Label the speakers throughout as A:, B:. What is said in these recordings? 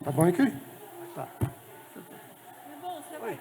A: Tá bom aqui? Tá. Oi.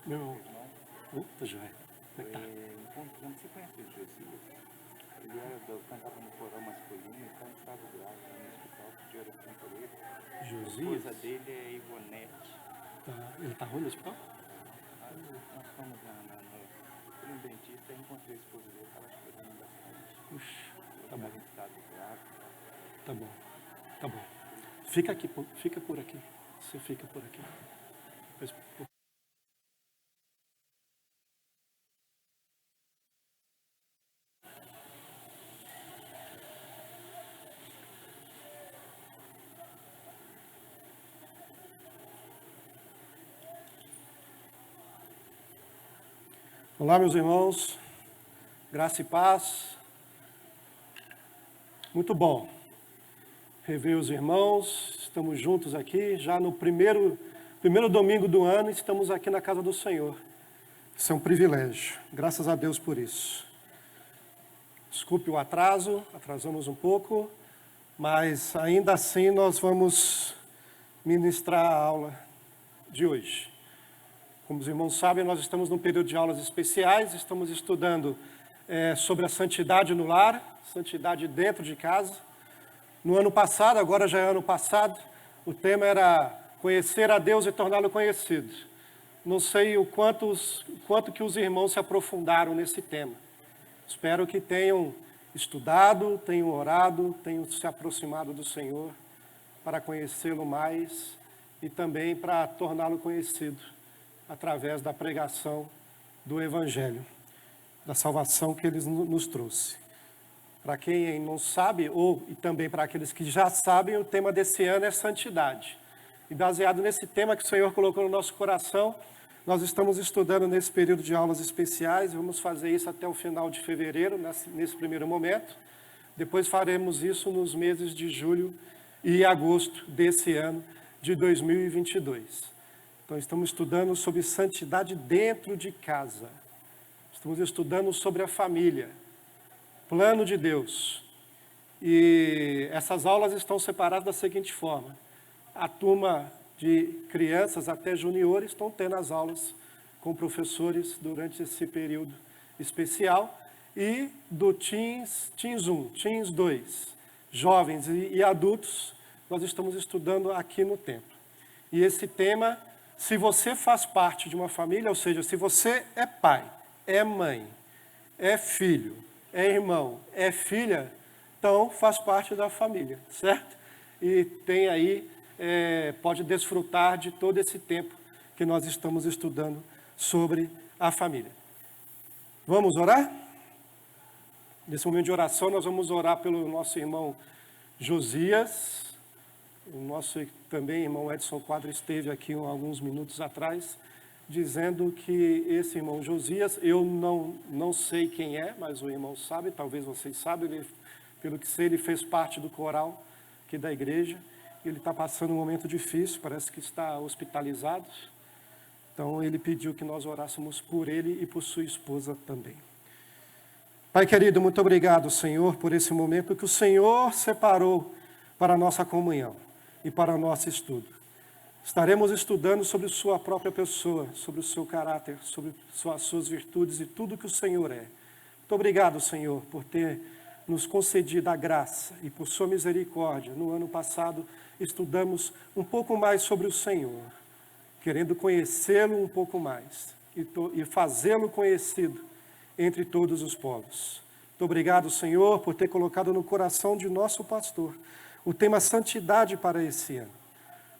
A: Meu... Opa, joia. Como é que tá?
B: Você conhece o Josias? Ele cantava no coral masculino e estava grávida no hospital, pediu oração por ele. A
A: Josias?
B: esposa dele é Ivonete.
A: Tá. Ele tá ruim no hospital?
B: Nós fomos no dentista e encontrei a esposa dele, estava chorando bastante.
A: Puxa, tá
B: Ele
A: bom.
B: estava em estado grave.
A: Tá bom. Tá bom. Fica aqui, fica por aqui. Você fica por aqui. Depois, Olá, meus irmãos. Graça e paz. Muito bom rever os irmãos. Estamos juntos aqui, já no primeiro domingo do ano, estamos aqui na casa do Senhor. Isso é um privilégio. Graças a Deus por isso. Desculpe o atraso, atrasamos um pouco, mas ainda assim nós vamos ministrar a aula de hoje. Como os irmãos sabem, nós estamos num período de aulas especiais, estamos estudando sobre a santidade no lar, santidade dentro de casa. No ano passado, agora já é ano passado, o tema era conhecer a Deus e torná-lo conhecido. Não sei o quanto que os irmãos se aprofundaram nesse tema. Espero que tenham estudado, tenham orado, tenham se aproximado do Senhor para conhecê-lo mais e também para torná-lo conhecido através da pregação do Evangelho, da salvação que Ele nos trouxe. Para quem não sabe, e também para aqueles que já sabem, o tema desse ano é santidade. E baseado nesse tema que o Senhor colocou no nosso coração, nós estamos estudando nesse período de aulas especiais, vamos fazer isso até o final de fevereiro, nesse primeiro momento. Depois faremos isso nos meses de julho e agosto desse ano de 2022. Então, estamos estudando sobre santidade dentro de casa. Estamos estudando sobre a família, plano de Deus. E essas aulas estão separadas da seguinte forma. A turma de crianças até juniores estão tendo as aulas com professores durante esse período especial. E do Teens 1, Teens 2, jovens e adultos, nós estamos estudando aqui no templo. E esse tema, se você faz parte de uma família, ou seja, se você é pai, é mãe, é filho, é irmão, é filha, então faz parte da família, certo? E tem aí, pode desfrutar de todo esse tempo que nós estamos estudando sobre a família. Vamos orar? Nesse momento de oração, nós vamos orar pelo nosso irmão Josias. O nosso também irmão Edson Quadro esteve aqui alguns minutos atrás, dizendo que esse irmão Josias, eu não sei quem é, mas o irmão sabe, talvez vocês sabem, pelo que sei, ele fez parte do coral aqui da igreja. Ele está passando um momento difícil, parece que está hospitalizado. Então ele pediu que nós orássemos por ele e por sua esposa também. Pai querido, muito obrigado, Senhor, por esse momento que o Senhor separou para a nossa comunhão e para o nosso estudo. Estaremos estudando sobre sua própria pessoa, sobre o seu caráter, sobre as suas virtudes e tudo que o Senhor é. Muito obrigado, Senhor, por ter nos concedido a graça e por sua misericórdia. No ano passado, estudamos um pouco mais sobre o Senhor, querendo conhecê-lo um pouco mais e fazê-lo conhecido entre todos os povos. Muito obrigado, Senhor, por ter colocado no coração de nosso pastor o tema santidade para esse ano.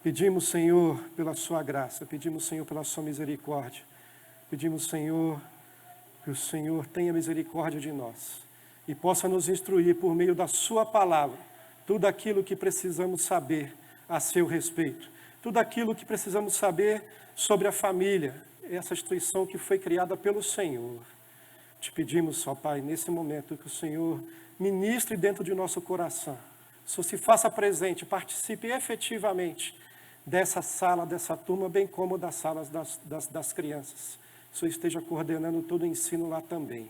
A: Pedimos, Senhor, pela sua graça, pedimos, Senhor, pela sua misericórdia. Pedimos, Senhor, que o Senhor tenha misericórdia de nós e possa nos instruir por meio da sua palavra, tudo aquilo que precisamos saber a seu respeito, tudo aquilo que precisamos saber sobre a família, essa instituição que foi criada pelo Senhor. Te pedimos, ó Pai, nesse momento que o Senhor ministre dentro de nosso coração, só se faça presente, participe efetivamente dessa sala, dessa turma, bem como das salas das crianças. O Senhor esteja coordenando todo o ensino lá também.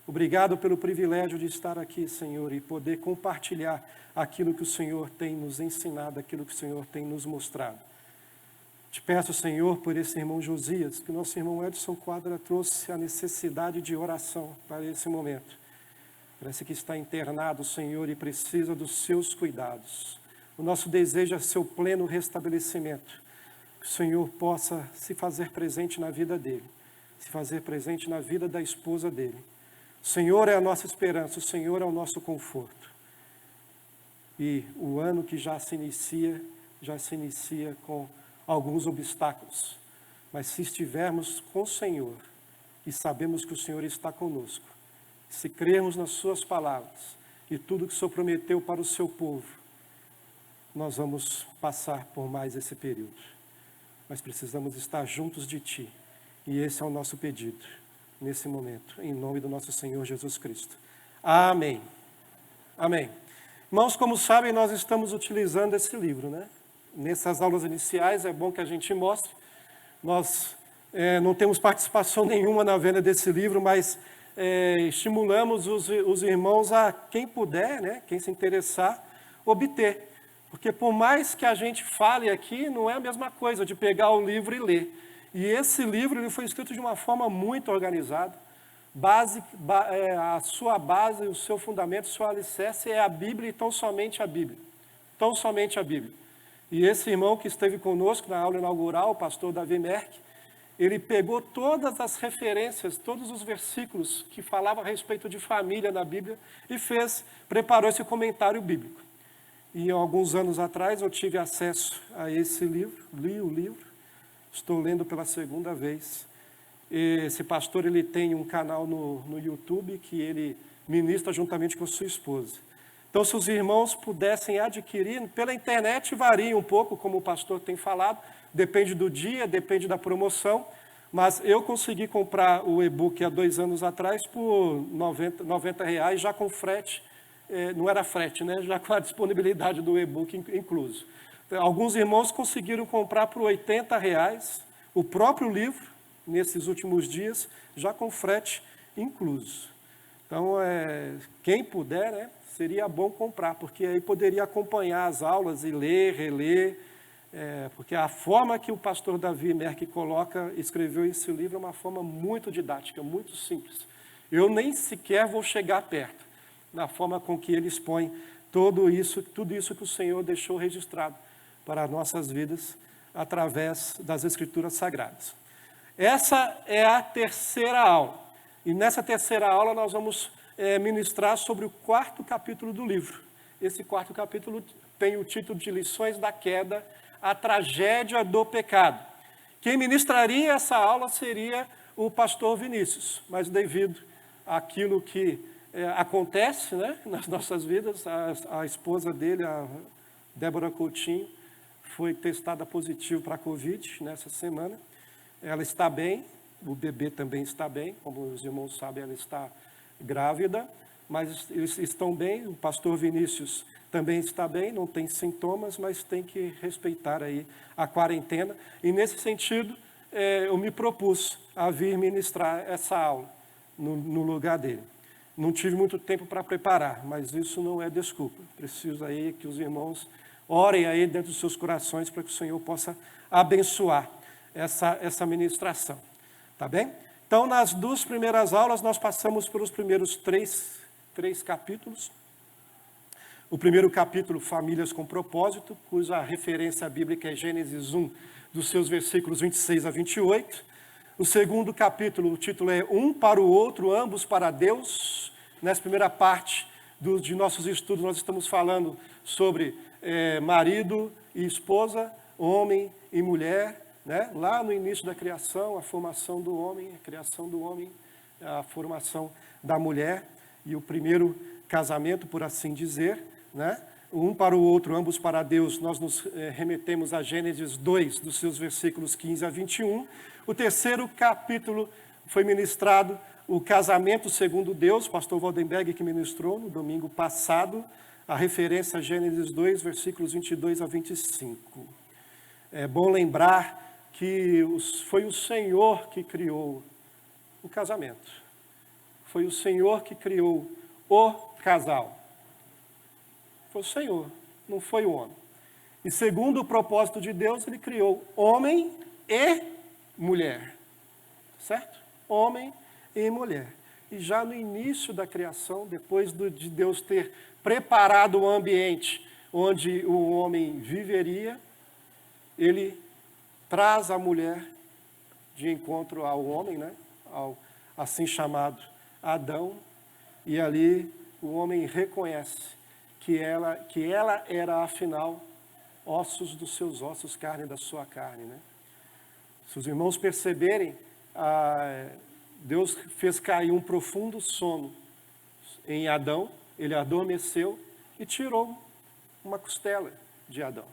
A: Obrigado pelo privilégio de estar aqui, Senhor, e poder compartilhar aquilo que o Senhor tem nos ensinado, aquilo que o Senhor tem nos mostrado. Te peço, Senhor, por esse irmão Josias, que o nosso irmão Edson Quadra trouxe a necessidade de oração para esse momento. Parece que está internado, Senhor, e precisa dos seus cuidados. O nosso desejo é seu pleno restabelecimento. Que o Senhor possa se fazer presente na vida dele, se fazer presente na vida da esposa dele. O Senhor é a nossa esperança, o Senhor é o nosso conforto. E o ano que já se inicia com alguns obstáculos. Mas se estivermos com o Senhor e sabemos que o Senhor está conosco, se crermos nas suas palavras e tudo que o Senhor prometeu para o seu povo, nós vamos passar por mais esse período. Mas precisamos estar juntos de Ti. E esse é o nosso pedido, nesse momento, em nome do nosso Senhor Jesus Cristo. Amém. Amém. Irmãos, como sabem, nós estamos utilizando esse livro, né? Nessas aulas iniciais, é bom que a gente mostre. Nós não temos participação nenhuma na venda desse livro, mas estimulamos os irmãos a, quem puder, né, quem se interessar, obter. Porque por mais que a gente fale aqui, não é a mesma coisa de pegar o livro e ler. E esse livro ele foi escrito de uma forma muito organizada. A sua base, o seu fundamento, o seu alicerce é a Bíblia e tão somente a Bíblia. Tão somente a Bíblia. E esse irmão que esteve conosco na aula inaugural, o pastor Davi Merck, ele pegou todas as referências, todos os versículos que falavam a respeito de família na Bíblia e preparou esse comentário bíblico. E alguns anos atrás eu tive acesso a esse livro, li o livro, estou lendo pela segunda vez. Esse pastor ele tem um canal no YouTube que ele ministra juntamente com sua esposa. Então, se os irmãos pudessem adquirir, pela internet varia um pouco, como o pastor tem falado, depende do dia, depende da promoção, mas eu consegui comprar o e-book há 2 anos atrás por R$90, já com frete, não era frete, né? Já com a disponibilidade do e-book incluso. Alguns irmãos conseguiram comprar por R$80 o próprio livro, nesses últimos dias, já com frete incluso. Então, quem puder, né, seria bom comprar, porque aí poderia acompanhar as aulas e ler, reler, porque a forma que o pastor Davi Merck escreveu esse livro é uma forma muito didática, muito simples. Eu nem sequer vou chegar perto, na forma com que ele expõe tudo isso que o Senhor deixou registrado para nossas vidas, através das Escrituras Sagradas. Essa é a terceira aula. E nessa terceira aula nós vamos ministrar sobre o 4º capítulo do livro. Esse 4º capítulo tem o título de Lições da Queda, a Tragédia do Pecado. Quem ministraria essa aula seria o pastor Vinícius, mas devido àquilo que acontece, né, nas nossas vidas, a esposa dele, a Débora Coutinho, foi testada positivo para a Covid nessa semana. Ela está bem, o bebê também está bem, como os irmãos sabem, ela está grávida, mas eles estão bem, o pastor Vinícius também está bem, não tem sintomas, mas tem que respeitar aí a quarentena. E nesse sentido, eu me propus a vir ministrar essa aula no lugar dele. Não tive muito tempo para preparar, mas isso não é desculpa. Preciso aí que os irmãos orem aí dentro dos seus corações para que o Senhor possa abençoar essa ministração. Tá bem? Então, nas 2 primeiras aulas, nós passamos pelos primeiros três capítulos. O primeiro capítulo, Famílias com Propósito, cuja referência bíblica é Gênesis 1, dos seus versículos 26 a 28. O segundo capítulo, o título é Um para o Outro, Ambos para Deus. Nessa primeira parte de nossos estudos, nós estamos falando sobre marido e esposa, homem e mulher, né? Lá no início da criação, a formação do homem, a criação do homem, a formação da mulher e o primeiro casamento, por assim dizer, né? Um para o outro, ambos para Deus, nós nos remetemos a Gênesis 2, dos seus versículos 15 a 21. O terceiro capítulo foi ministrado, o casamento segundo Deus, pastor Waldenberg que ministrou no domingo passado, a referência a Gênesis 2, versículos 22 a 25. É bom lembrar que foi o Senhor que criou o casamento. Foi o Senhor que criou o casal. Foi o Senhor, não foi o homem. E segundo o propósito de Deus, Ele criou homem e mulher. Certo? Homem e mulher. E já no início da criação, depois de Deus ter preparado o ambiente onde o homem viveria, Ele traz a mulher de encontro ao homem, né? Ao assim chamado Adão, e ali o homem reconhece que ela era, afinal, ossos dos seus ossos, carne da sua carne, né? Se os irmãos perceberem, Deus fez cair um profundo sono em Adão, ele adormeceu e tirou uma costela de Adão.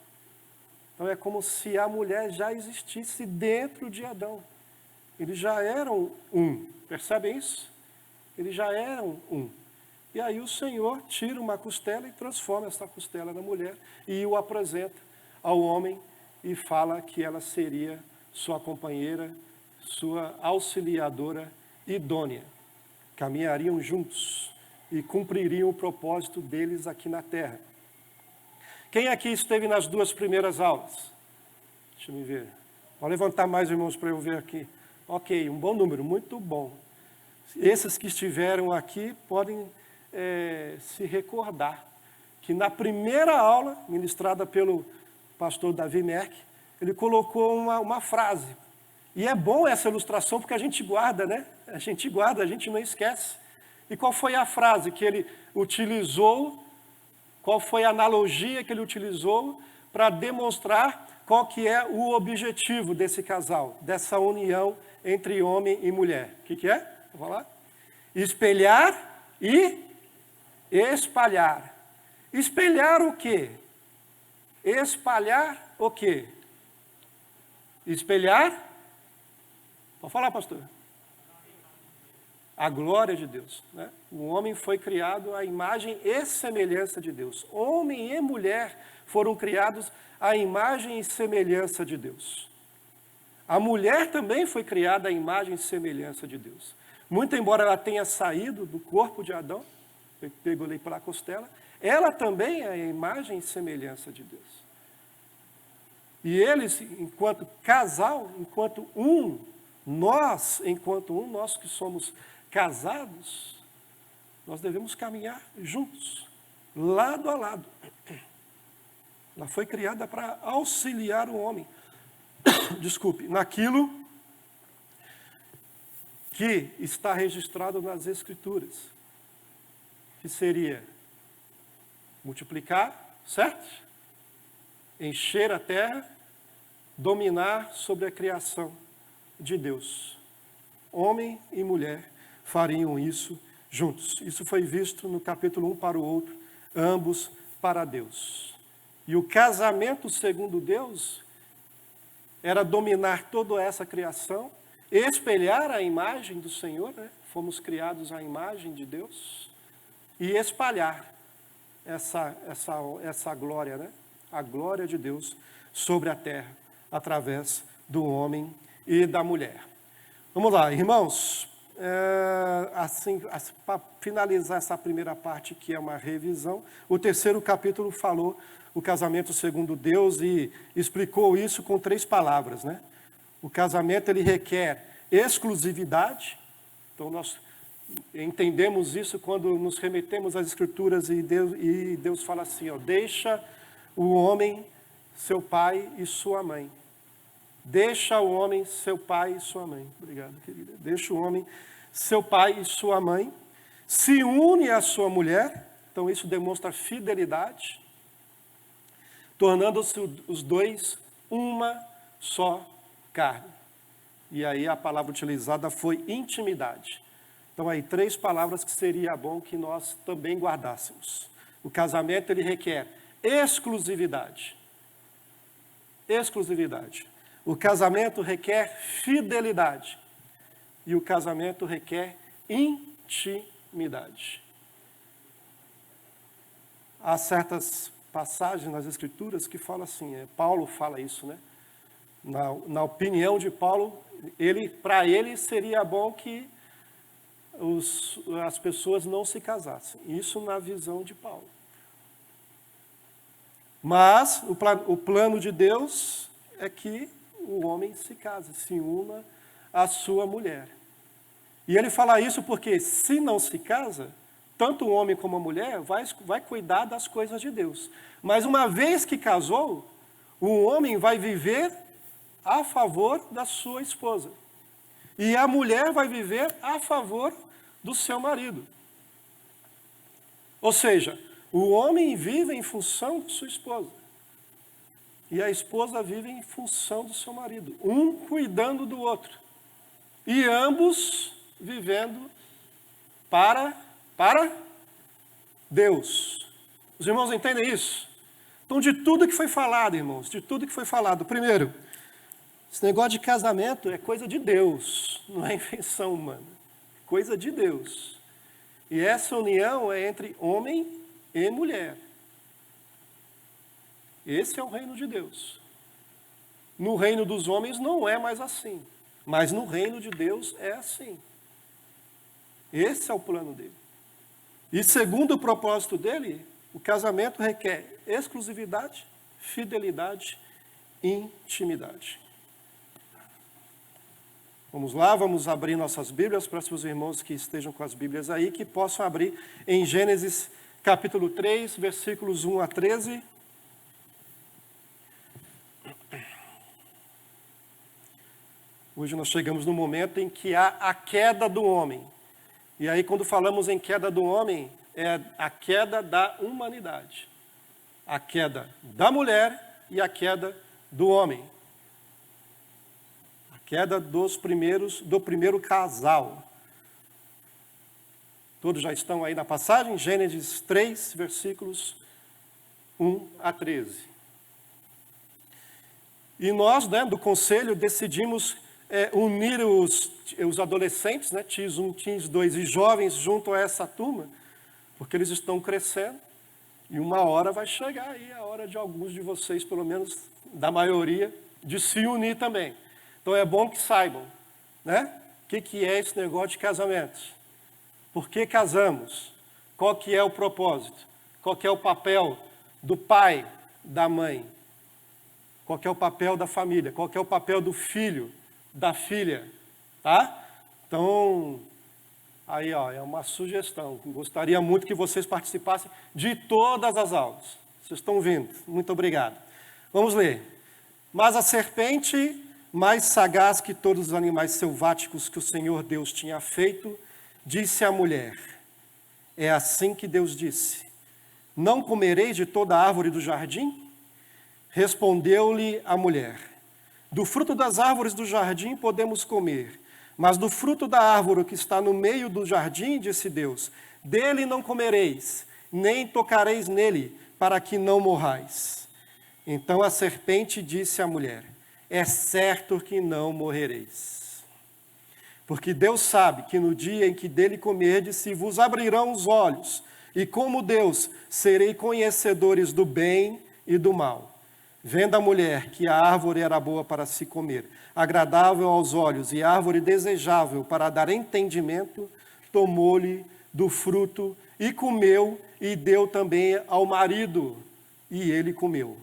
A: Então é como se a mulher já existisse dentro de Adão. Eles já eram um, percebem isso? Eles já eram um. E aí o Senhor tira uma costela e transforma essa costela na mulher e o apresenta ao homem e fala que ela seria sua companheira, sua auxiliadora idônea. Caminhariam juntos e cumpririam o propósito deles aqui na terra. Quem aqui esteve nas 2 primeiras aulas? Deixa eu ver. Pode levantar mais, irmãos, para eu ver aqui. Ok, um bom número, muito bom. Esses que estiveram aqui podem se recordar que na primeira aula, ministrada pelo pastor Davi Merck, ele colocou uma frase. E é bom essa ilustração porque a gente guarda, né? A gente guarda, a gente não esquece. E qual foi a frase que ele utilizou? Qual foi a analogia que ele utilizou para demonstrar qual que é o objetivo desse casal, dessa união entre homem e mulher? O que é? Vou falar. Espelhar e espalhar. Espelhar o quê? Espalhar o quê? Espelhar? Pode falar, pastor. A glória de Deus, né? O homem foi criado à imagem e semelhança de Deus. Homem e mulher foram criados à imagem e semelhança de Deus. A mulher também foi criada à imagem e semelhança de Deus. Muito embora ela tenha saído do corpo de Adão, pegou ali pela costela, ela também é a imagem e semelhança de Deus. E eles, enquanto casal, enquanto um, nós que somos casados, nós devemos caminhar juntos, lado a lado. Ela foi criada para auxiliar o homem, desculpe, naquilo que está registrado nas Escrituras, que seria multiplicar, certo? Encher a terra, dominar sobre a criação de Deus. Homem e mulher fariam isso juntos. Isso foi visto no capítulo 1 para o outro, ambos para Deus. E o casamento segundo Deus era dominar toda essa criação, espelhar a imagem do Senhor, né? Fomos criados à imagem de Deus, e espalhar essa glória, né? A glória de Deus sobre a terra, através do homem e da mulher. Vamos lá, irmãos. assim, para finalizar essa primeira parte, que é uma revisão, o terceiro capítulo falou o casamento segundo Deus e explicou isso com 3 palavras, né? O casamento, ele requer exclusividade. Então, nós entendemos isso quando nos remetemos às Escrituras e Deus fala assim, ó, deixa o homem, seu pai e sua mãe. Deixa o homem, seu pai e sua mãe. Obrigado, querida. Deixa o homem, seu pai e sua mãe. Se une à sua mulher. Então, isso demonstra fidelidade. Tornando-se os dois uma só carne. E aí a palavra utilizada foi intimidade. Então, aí 3 palavras que seria bom que nós também guardássemos. O casamento, ele requer exclusividade. Exclusividade. O casamento requer fidelidade. E o casamento requer intimidade. Há certas passagens nas Escrituras que falam assim, Paulo fala isso, né? Na opinião de Paulo, para ele seria bom que as pessoas não se casassem. Isso na visão de Paulo. Mas o plano de Deus é que o homem se case, se una à sua mulher. E ele fala isso porque se não se casa, tanto o homem como a mulher vai cuidar das coisas de Deus. Mas uma vez que casou, o homem vai viver a favor da sua esposa. E a mulher vai viver a favor do seu marido. Ou seja, o homem vive em função de sua esposa. E a esposa vive em função do seu marido. Um cuidando do outro. E ambos vivendo para Deus. Os irmãos entendem isso? Então, de tudo que foi falado, irmãos, de tudo que foi falado. Primeiro, esse negócio de casamento é coisa de Deus, não é invenção humana. Coisa de Deus. E essa união é entre homem e mulher. Esse é o reino de Deus. No reino dos homens não é mais assim. Mas no reino de Deus é assim. Esse é o plano dele. E segundo o propósito dele, o casamento requer exclusividade, fidelidade e intimidade. Vamos lá, vamos abrir nossas Bíblias para os irmãos que estejam com as Bíblias aí, que possam abrir em Gênesis capítulo 3, versículos 1 a 13. Hoje nós chegamos no momento em que há a queda do homem. E aí, quando falamos em queda do homem, é a queda da humanidade. A queda da mulher e a queda do homem. A queda do primeiro casal. Todos já estão aí na passagem? Gênesis 3, versículos 1 a 13. E nós, do conselho, decidimos unir os adolescentes, Teens 1, Teens 2 e jovens junto a essa turma, porque eles estão crescendo e uma hora vai chegar aí a hora de alguns de vocês, pelo menos da maioria, de se unir também. Então é bom que saibam, o que é esse negócio de casamento? Por que casamos? Qual que é o propósito? Qual que é o papel do pai, da mãe? Qual que é o papel da família? Qual que é o papel do filho, da filha? Tá? Então, aí é uma sugestão. Gostaria muito que vocês participassem de todas as aulas. Vocês estão vindo. Muito obrigado. Vamos ler. Mas a serpente, mais sagaz que todos os animais selváticos que o Senhor Deus tinha feito, disse à mulher: é assim que Deus disse: não comereis de toda a árvore do jardim? Respondeu-lhe a mulher: do fruto das árvores do jardim podemos comer, mas do fruto da árvore que está no meio do jardim, disse Deus, dele não comereis, nem tocareis nele, para que não morrais. Então a serpente disse à mulher: é certo que não morrereis. Porque Deus sabe que no dia em que dele comerdes, se vos abrirão os olhos, e como Deus, serei conhecedores do bem e do mal. Vendo a mulher que a árvore era boa para se comer, agradável aos olhos e árvore desejável para dar entendimento, tomou-lhe do fruto e comeu e deu também ao marido, e ele comeu.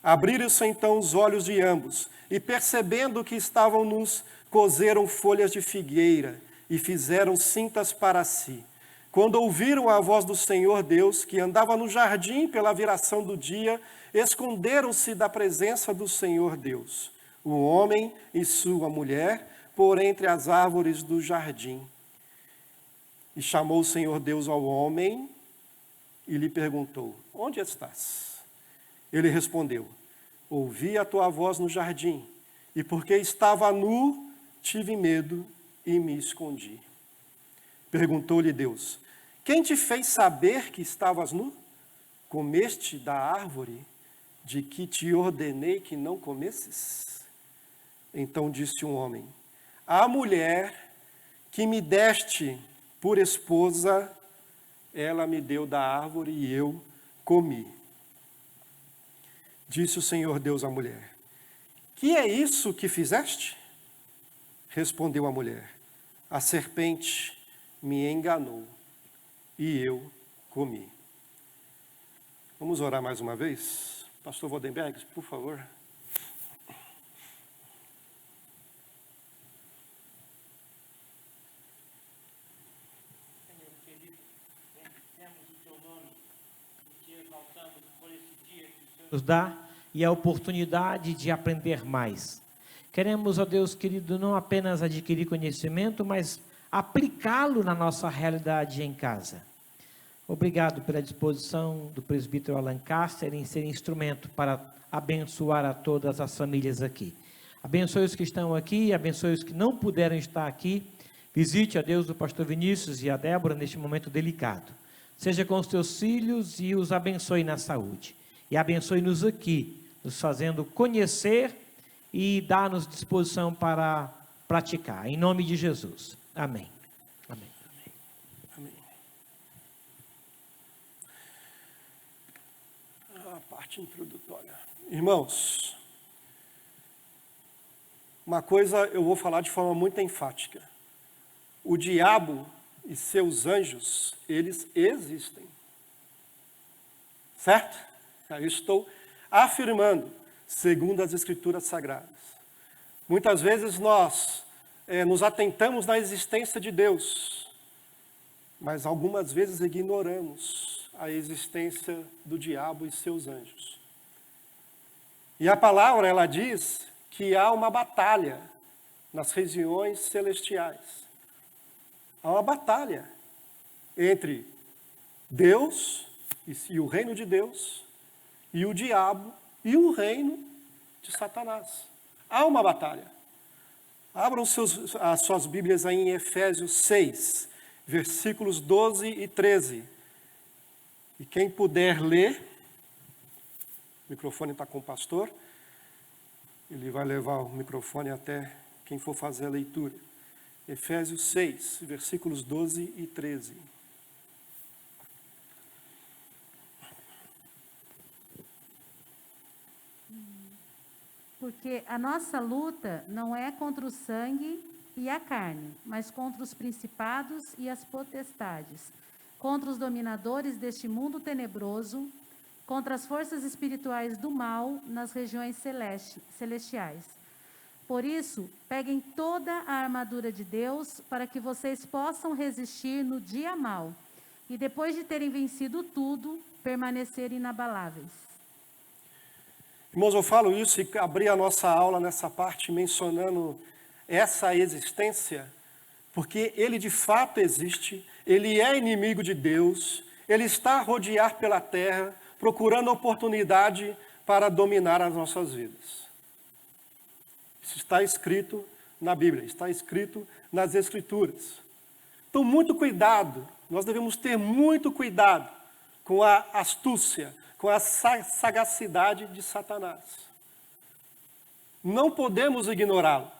A: Abriram-se então os olhos de ambos, e percebendo que estavam nus, coseram folhas de figueira e fizeram cintas para si. Quando ouviram a voz do Senhor Deus, que andava no jardim pela viração do dia, esconderam-se da presença do Senhor Deus, o homem e sua mulher, por entre as árvores do jardim. E chamou o Senhor Deus ao homem e lhe perguntou: onde estás? Ele respondeu: ouvi a tua voz no jardim, e porque estava nu, tive medo e me escondi. Perguntou-lhe Deus: quem te fez saber que estavas nu? Comeste da árvore de que te ordenei que não comesses? Então disse um homem: a mulher que me deste por esposa, ela me deu da árvore e eu comi. Disse o Senhor Deus à mulher: que é isso que fizeste? Respondeu a mulher: a serpente me enganou e eu comi. Vamos orar mais uma vez? Pastor Waldenberg, por favor.
C: Senhor querido, bendizemos o teu nome e te exaltamos por esse dia que o Senhor nos dá e a oportunidade de aprender mais. Queremos, ó Deus querido, não apenas adquirir conhecimento, mas aplicá-lo na nossa realidade em casa. Obrigado pela disposição do presbítero Alan Caster em ser instrumento para abençoar a todas as famílias aqui. Abençoe os que estão aqui, abençoe os que não puderam estar aqui. Visite a Deus o pastor Vinícius e a Débora neste momento delicado. Seja com os teus filhos e os abençoe na saúde. E abençoe-nos aqui, nos fazendo conhecer e dar-nos disposição para praticar. Em nome de Jesus. Amém. Amém.
A: Amém. A parte introdutória. Irmãos, uma coisa eu vou falar de forma muito enfática. O diabo e seus anjos, eles existem. Certo? Eu estou afirmando, segundo as Escrituras Sagradas. Muitas vezes nós nos atentamos na existência de Deus, mas algumas vezes ignoramos a existência do diabo e seus anjos. E a palavra, ela diz que há uma batalha nas regiões celestiais. Há uma batalha entre Deus e o reino de Deus e o diabo e o reino de Satanás. Há uma batalha. Abram as suas Bíblias aí em Efésios 6, versículos 12 e 13. E quem puder ler, o microfone está com o pastor, ele vai levar o microfone até quem for fazer a leitura. Efésios 6, versículos 12 e 13.
D: Porque a nossa luta não é contra o sangue e a carne, mas contra os principados e as potestades, contra os dominadores deste mundo tenebroso, contra as forças espirituais do mal nas regiões celestiais. Por isso, peguem toda a armadura de Deus para que vocês possam resistir no dia mau e depois de terem vencido tudo, permanecer inabaláveis.
A: Irmãos, eu falo isso e abri a nossa aula nessa parte mencionando essa existência, porque ele de fato existe, ele é inimigo de Deus, ele está a rodear pela terra, procurando oportunidade para dominar as nossas vidas. Isso está escrito na Bíblia, está escrito nas Escrituras. Então, muito cuidado, nós devemos ter muito cuidado com a astúcia, com a sagacidade de Satanás. Não podemos ignorá-lo.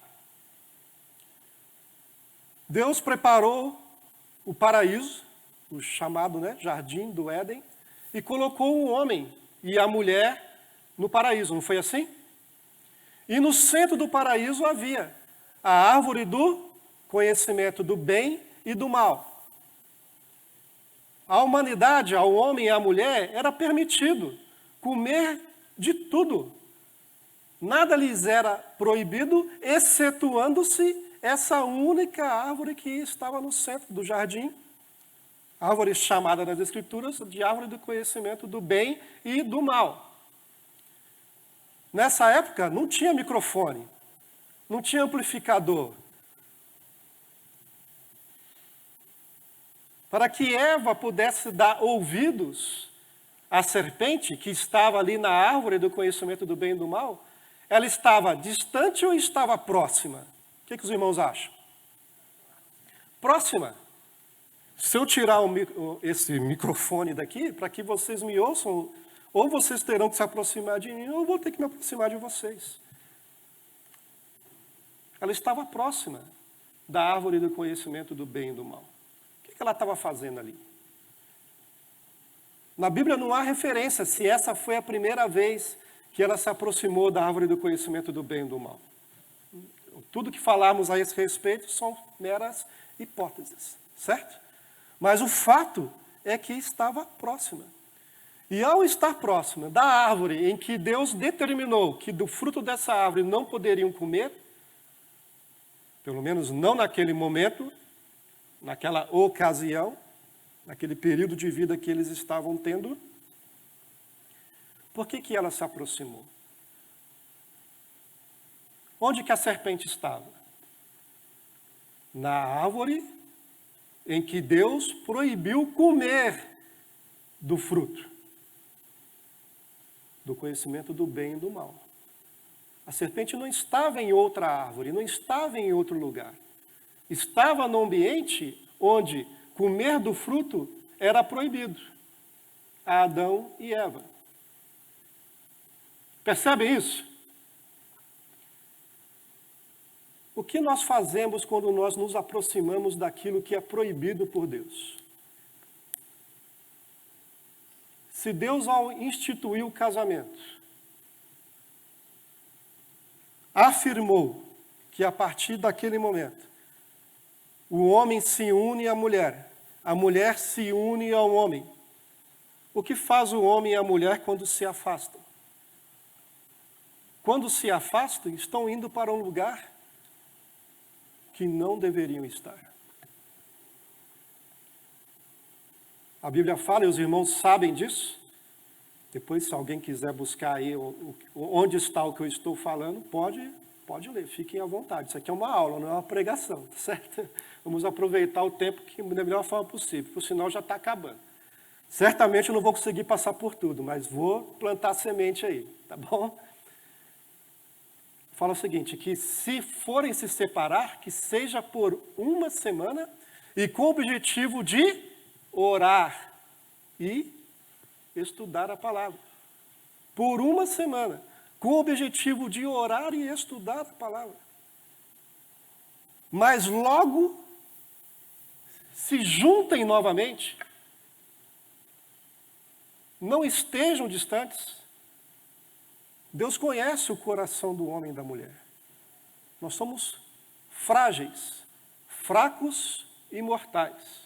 A: Deus preparou o paraíso, o chamado jardim do Éden, e colocou o homem e a mulher no paraíso, não foi assim? E no centro do paraíso havia a árvore do conhecimento do bem e do mal. A humanidade, ao homem e à mulher, era permitido comer de tudo. Nada lhes era proibido, excetuando-se essa única árvore que estava no centro do jardim, árvore chamada nas Escrituras de árvore do conhecimento do bem e do mal. Nessa época não tinha microfone, não tinha amplificador. Para que Eva pudesse dar ouvidos à serpente que estava ali na árvore do conhecimento do bem e do mal, ela estava distante ou estava próxima? O que os irmãos acham? Próxima. Se eu tirar esse microfone daqui, para que vocês me ouçam, ou vocês terão que se aproximar de mim, ou eu vou ter que me aproximar de vocês. Ela estava próxima da árvore do conhecimento do bem e do mal. O que ela estava fazendo ali? Na Bíblia não há referência se essa foi a primeira vez que ela se aproximou da árvore do conhecimento do bem e do mal. Tudo que falarmos a esse respeito são meras hipóteses, certo? Mas o fato é que estava próxima. E ao estar próxima da árvore em que Deus determinou que do fruto dessa árvore não poderiam comer, pelo menos não naquele momento, naquela ocasião, naquele período de vida que eles estavam tendo, por que ela se aproximou? Onde que a serpente estava? Na árvore em que Deus proibiu comer do fruto, do conhecimento do bem e do mal. A serpente não estava em outra árvore, não estava em outro lugar. Estava no ambiente onde comer do fruto era proibido a Adão e Eva. Percebem isso? O que nós fazemos quando nós nos aproximamos daquilo que é proibido por Deus? Se Deus, ao instituir o casamento, afirmou que a partir daquele momento o homem se une à mulher, a mulher se une ao homem, o que faz o homem e a mulher quando se afastam? Quando se afastam, estão indo para um lugar que não deveriam estar. A Bíblia fala, e os irmãos sabem disso. Depois, se alguém quiser buscar aí onde está o que eu estou falando, pode ler, fiquem à vontade. Isso aqui é uma aula, não é uma pregação, tá certo? Vamos aproveitar o tempo da melhor forma possível, porque o sinal já está acabando. Certamente eu não vou conseguir passar por tudo, mas vou plantar semente aí, tá bom? Fala o seguinte, que se forem se separar, que seja por uma semana e com o objetivo de orar e estudar a palavra. Por uma semana, com o objetivo de orar e estudar a palavra. Mas logo se juntem novamente, não estejam distantes. Deus conhece o coração do homem e da mulher. Nós somos frágeis, fracos e mortais.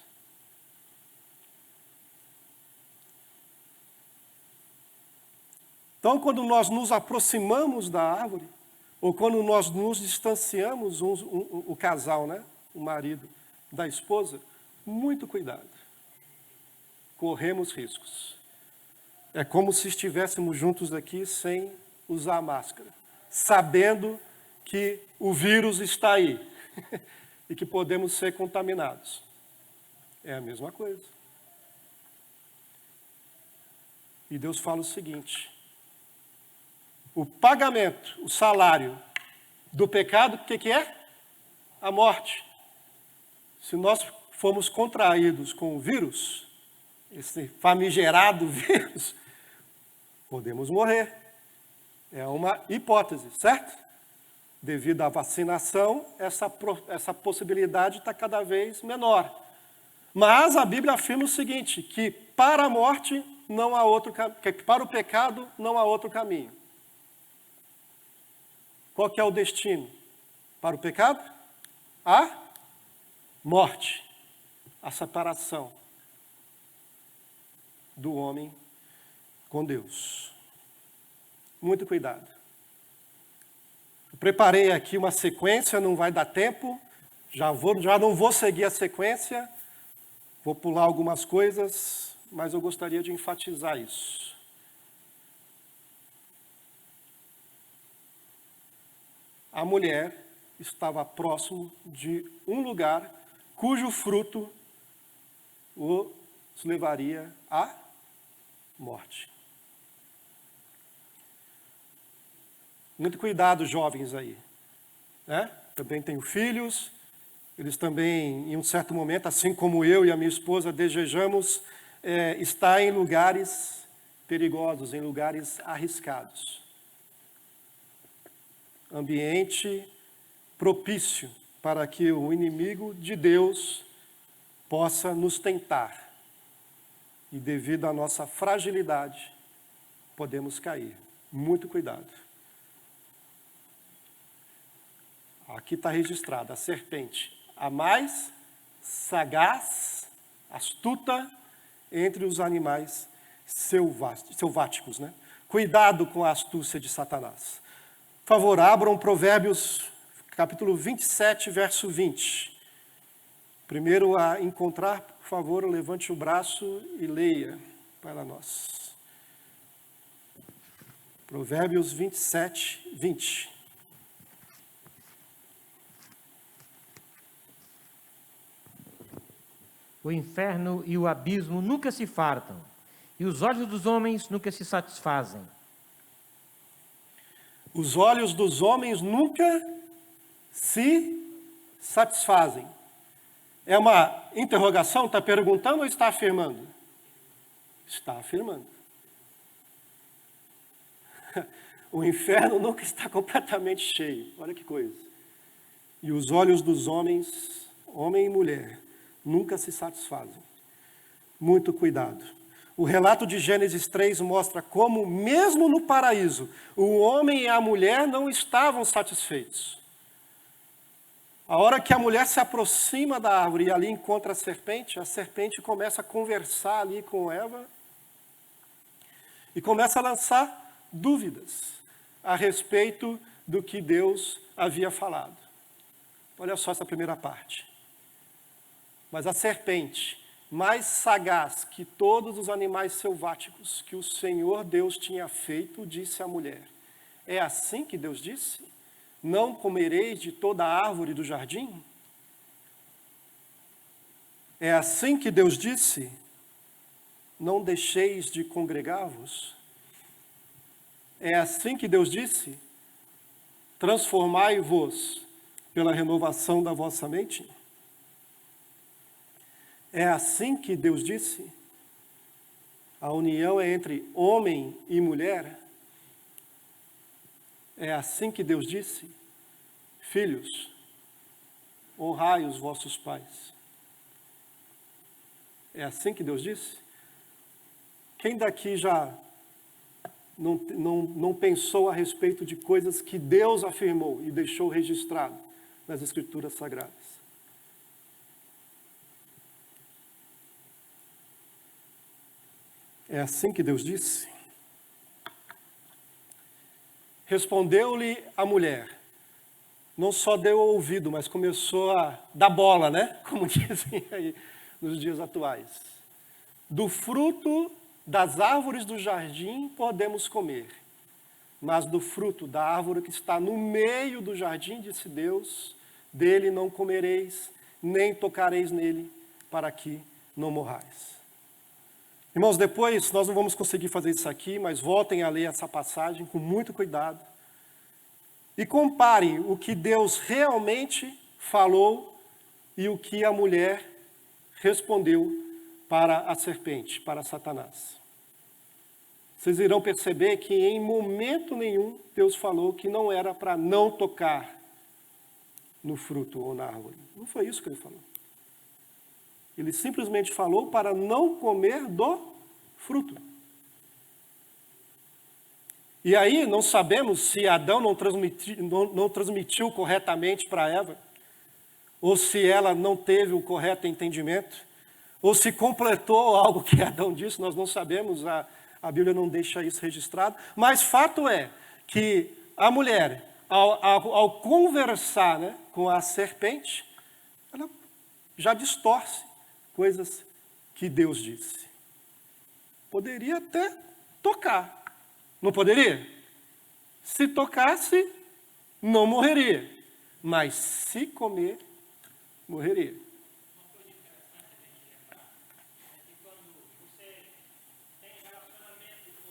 A: Então, quando nós nos aproximamos da árvore, ou quando nós nos distanciamos, o casal, né? O marido da esposa, muito cuidado. Corremos riscos. É como se estivéssemos juntos aqui sem usar máscara, sabendo que o vírus está aí e que podemos ser contaminados. É a mesma coisa. E Deus fala o seguinte: o pagamento, o salário do pecado, o que é? A morte. Se nós formos contraídos com o vírus, esse famigerado vírus, podemos morrer. É uma hipótese, certo? Devido à vacinação, essa possibilidade está cada vez menor. Mas a Bíblia afirma o seguinte, que para a morte não há outro caminho, que para o pecado não há outro caminho. Qual que é o destino? Para o pecado? A morte, a separação do homem com Deus. Muito cuidado. Eu preparei aqui uma sequência, não vai dar tempo, já não vou seguir a sequência, vou pular algumas coisas, mas eu gostaria de enfatizar isso. A mulher estava próximo de um lugar cujo fruto os levaria à morte. Muito cuidado, jovens aí, né? Também tenho filhos, eles também, em um certo momento, assim como eu e a minha esposa, desejamos estar em lugares perigosos, em lugares arriscados. Ambiente propício para que o inimigo de Deus possa nos tentar. E devido à nossa fragilidade, podemos cair. Muito cuidado. Aqui está registrado a serpente, a mais sagaz, astuta entre os animais selváticos, né? Cuidado com a astúcia de Satanás. Por favor, abram Provérbios, capítulo 27, verso 20. Primeiro a encontrar, por favor, levante o braço e leia para nós. Provérbios 27, 20.
C: O inferno e o abismo nunca se fartam, e os olhos dos homens nunca se satisfazem.
A: Os olhos dos homens nunca se satisfazem. É uma interrogação? Está perguntando ou está afirmando? Está afirmando. O inferno nunca está completamente cheio. Olha que coisa. E os olhos dos homens, homem e mulher, nunca se satisfazem. Muito cuidado. O relato de Gênesis 3 mostra como, mesmo no paraíso, o homem e a mulher não estavam satisfeitos. A hora que a mulher se aproxima da árvore e ali encontra a serpente começa a conversar ali com Eva e começa a lançar dúvidas a respeito do que Deus havia falado. Olha só essa primeira parte. Mas a serpente, mais sagaz que todos os animais selváticos que o Senhor Deus tinha feito, disse à mulher: é assim que Deus disse? Não comereis de toda a árvore do jardim? É assim que Deus disse? Não deixeis de congregar-vos? É assim que Deus disse? Transformai-vos pela renovação da vossa mente? É assim que Deus disse? A união é entre homem e mulher? É assim que Deus disse? Filhos, honrai os vossos pais. É assim que Deus disse? Quem daqui já não pensou a respeito de coisas que Deus afirmou e deixou registrado nas Escrituras Sagradas? É assim que Deus disse? Respondeu-lhe a mulher. Não só deu ouvido, mas começou a dar bola, né? Como dizem aí nos dias atuais. Do fruto das árvores do jardim podemos comer, mas do fruto da árvore que está no meio do jardim, disse Deus, dele não comereis, nem tocareis nele, para que não morrais. Irmãos, depois nós não vamos conseguir fazer isso aqui, mas voltem a ler essa passagem com muito cuidado. E comparem o que Deus realmente falou e o que a mulher respondeu para a serpente, para Satanás. Vocês irão perceber que em momento nenhum Deus falou que não era para não tocar no fruto ou na árvore. Não foi isso que ele falou. Ele simplesmente falou para não comer do fruto. E aí não sabemos se Adão não transmitiu corretamente para Eva, ou se ela não teve o correto entendimento, ou se completou algo que Adão disse, nós não sabemos, a Bíblia não deixa isso registrado. Mas fato é que a mulher, ao conversar, né, com a serpente, ela já distorce coisas que Deus disse. Poderia até tocar, não poderia? Se tocasse, não morreria, mas se comer, morreria.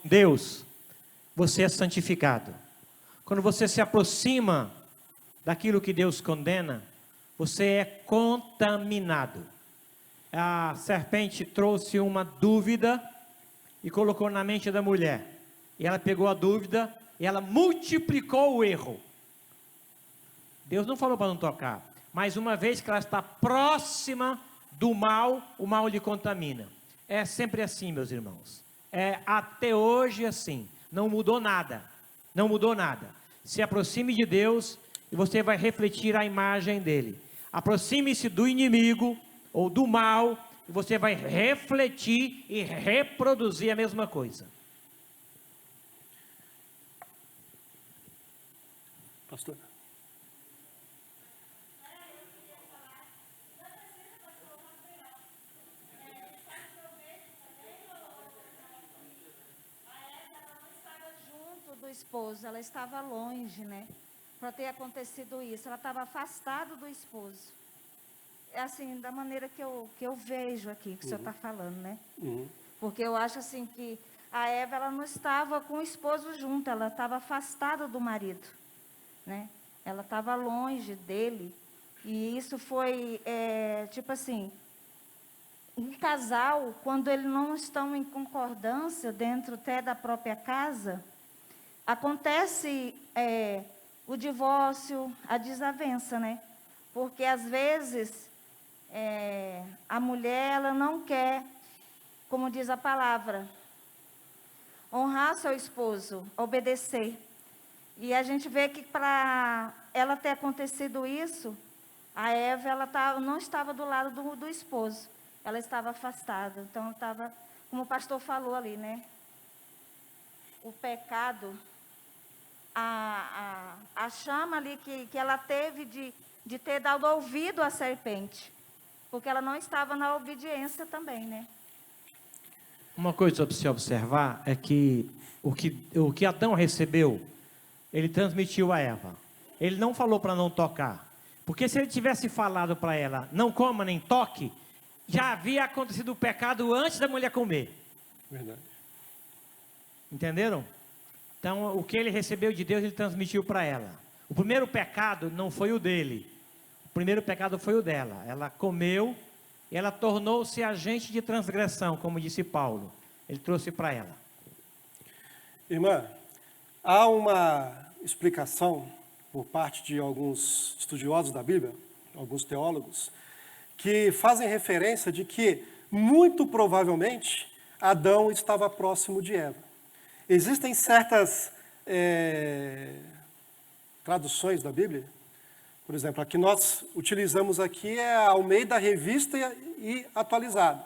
C: Deus, você é santificado. Quando você se aproxima daquilo que Deus condena, você é contaminado. A serpente trouxe uma dúvida e colocou na mente da mulher. E ela pegou a dúvida e ela multiplicou o erro. Deus não falou para não tocar, mas uma vez que ela está próxima do mal, o mal lhe contamina. É sempre assim, meus irmãos. É até hoje assim. Não mudou nada. Não mudou nada. Se aproxime de Deus e você vai refletir a imagem dele. Aproxime-se do inimigo ou do mal e você vai refletir e reproduzir a mesma coisa.
A: Pastor.
E: Do esposo, ela estava longe, né? Para ter acontecido isso, ela estava afastada do esposo. É assim, da maneira que eu vejo aqui, que o senhor está falando, né? Porque eu acho assim que a Eva, ela não estava com o esposo junto, ela estava afastada do marido, né? Ela estava longe dele. E isso foi, tipo assim, um casal, quando eles não estão em concordância dentro até da própria casa, acontece o divórcio, a desavença, né? Porque às vezes a mulher, ela não quer, como diz a palavra, honrar seu esposo, obedecer. E a gente vê que para ela ter acontecido isso, a Eva, ela não estava do lado do esposo, ela estava afastada. Então, estava, como o pastor falou ali, né? O pecado, a chama ali que ela teve de ter dado ouvido à serpente, porque ela não estava na obediência também, né?
C: Uma coisa para você observar é que o que Adão recebeu, ele transmitiu a Eva. Ele não falou para não tocar, porque se ele tivesse falado para ela, não coma nem toque, já havia acontecido o pecado antes da mulher comer.
A: Verdade.
C: Entenderam? Então, o que ele recebeu de Deus, ele transmitiu para ela. O primeiro pecado não foi o dele. O primeiro pecado foi o dela. Ela comeu e ela tornou-se agente de transgressão, como disse Paulo. Ele trouxe para ela.
A: Irmã, há uma explicação por parte de alguns estudiosos da Bíblia, alguns teólogos, que fazem referência de que, muito provavelmente, Adão estava próximo de Eva. Existem certas traduções da Bíblia, por exemplo, a que nós utilizamos aqui é a Almeida Revista e Atualizada.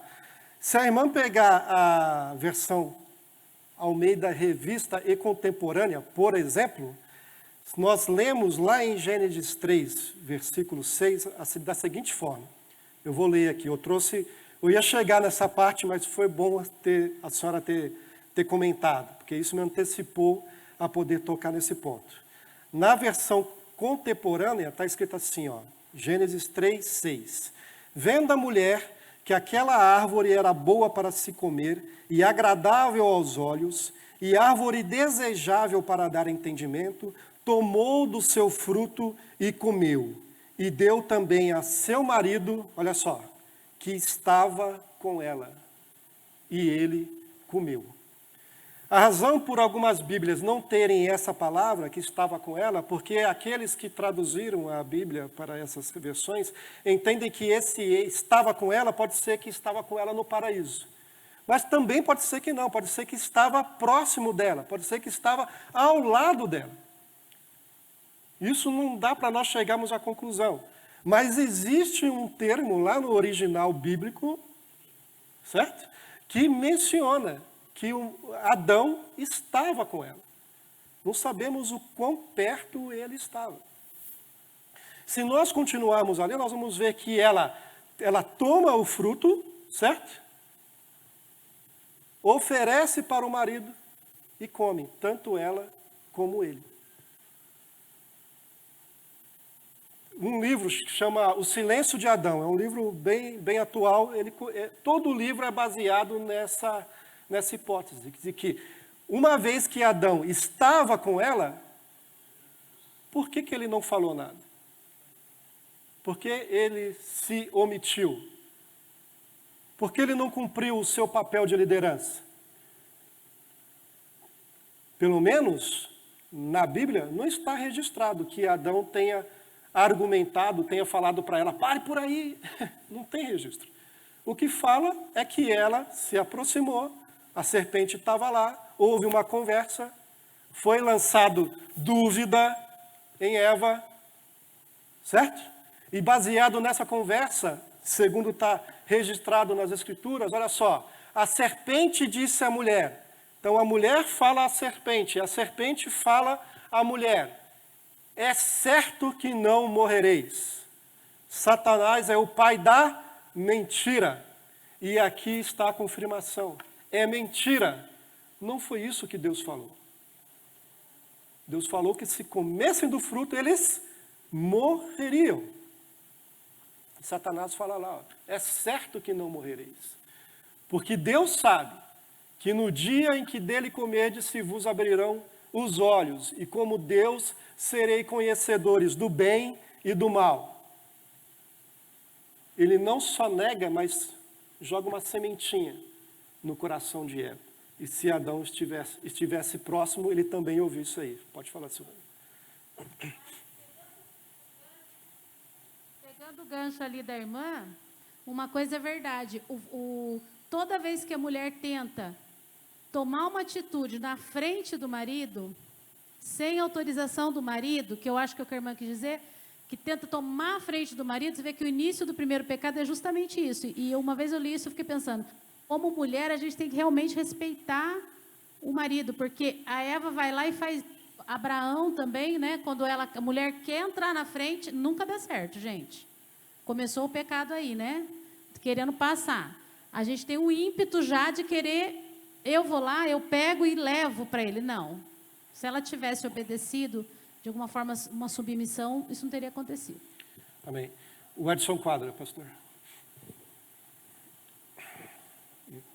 A: Se a irmã pegar a versão Almeida Revista e Contemporânea, por exemplo, nós lemos lá em Gênesis 3, versículo 6, da seguinte forma. Eu vou ler aqui, eu ia chegar nessa parte, mas foi bom a senhora ter comentado, porque isso me antecipou a poder tocar nesse ponto. Na versão contemporânea está escrito assim, ó, Gênesis 3, 6. Vendo a mulher que aquela árvore era boa para se comer e agradável aos olhos, e árvore desejável para dar entendimento, tomou do seu fruto e comeu. E deu também a seu marido, olha só, que estava com ela. E ele comeu. A razão por algumas Bíblias não terem essa palavra, que estava com ela, porque aqueles que traduziram a Bíblia para essas versões, entendem que esse estava com ela, pode ser que estava com ela no paraíso. Mas também pode ser que não, pode ser que estava próximo dela, pode ser que estava ao lado dela. Isso não dá para nós chegarmos à conclusão. Mas existe um termo lá no original bíblico, certo? Que menciona que Adão estava com ela. Não sabemos o quão perto ele estava. Se nós continuarmos a ler, nós vamos ver que ela toma o fruto, certo? Oferece para o marido e come, tanto ela como ele. Um livro que chama O Silêncio de Adão, é um livro bem atual, todo o livro é baseado nessa hipótese, de que uma vez que Adão estava com ela, por que ele não falou nada? Por que ele se omitiu? Por que ele não cumpriu o seu papel de liderança? Pelo menos, na Bíblia, não está registrado que Adão tenha argumentado, tenha falado para ela, pare por aí. Não tem registro. O que fala é que ela se aproximou, a serpente estava lá, houve uma conversa, foi lançado dúvida em Eva, certo? E baseado nessa conversa, segundo está registrado nas Escrituras, olha só, a serpente disse à mulher. Então a mulher fala à serpente, a serpente fala à mulher. É certo que não morrereis. Satanás é o pai da mentira. E aqui está a confirmação. É mentira. Não foi isso que Deus falou. Deus falou que se comessem do fruto, eles morreriam. Satanás fala lá, ó, é certo que não morrereis. Porque Deus sabe que no dia em que dele comerdes, se vos abrirão os olhos, e como Deus serei conhecedores do bem e do mal. Ele não só nega, mas joga uma sementinha no coração de Eva. E se Adão estivesse próximo, ele também ouviu isso aí. Pode falar, Silvana.
D: Pegando o gancho ali da irmã, uma coisa é verdade. Toda vez que a mulher tenta tomar uma atitude na frente do marido, sem autorização do marido, que eu acho que é o que a irmã quis dizer, que tenta tomar a frente do marido, você vê que o início do primeiro pecado é justamente isso. E uma vez eu li isso, eu fiquei pensando, como mulher, a gente tem que realmente respeitar o marido, porque a Eva vai lá e faz, Abraão também, né, quando a mulher quer entrar na frente, nunca dá certo, gente. Começou o pecado aí, né, querendo passar. A gente tem um ímpeto já de querer, eu vou lá, eu pego e levo para ele. Não. Se ela tivesse obedecido, de alguma forma, uma submissão, isso não teria acontecido.
A: Amém. O Edson Quadra, pastor.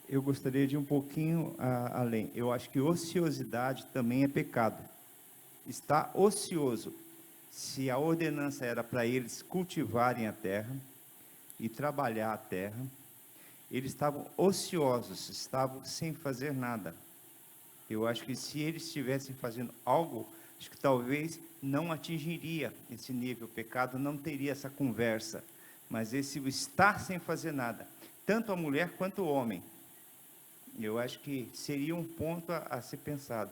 B: Eu gostaria de ir um pouquinho além. Eu acho que ociosidade também é pecado. Está ocioso. Se a ordenança era para eles cultivarem a terra e trabalhar a terra, eles estavam ociosos, estavam sem fazer nada. Eu acho que se eles estivessem fazendo algo, acho que talvez não atingiria esse nível. O pecado não teria essa conversa. Mas esse estar sem fazer nada, tanto a mulher quanto o homem, eu acho que seria um ponto a ser pensado,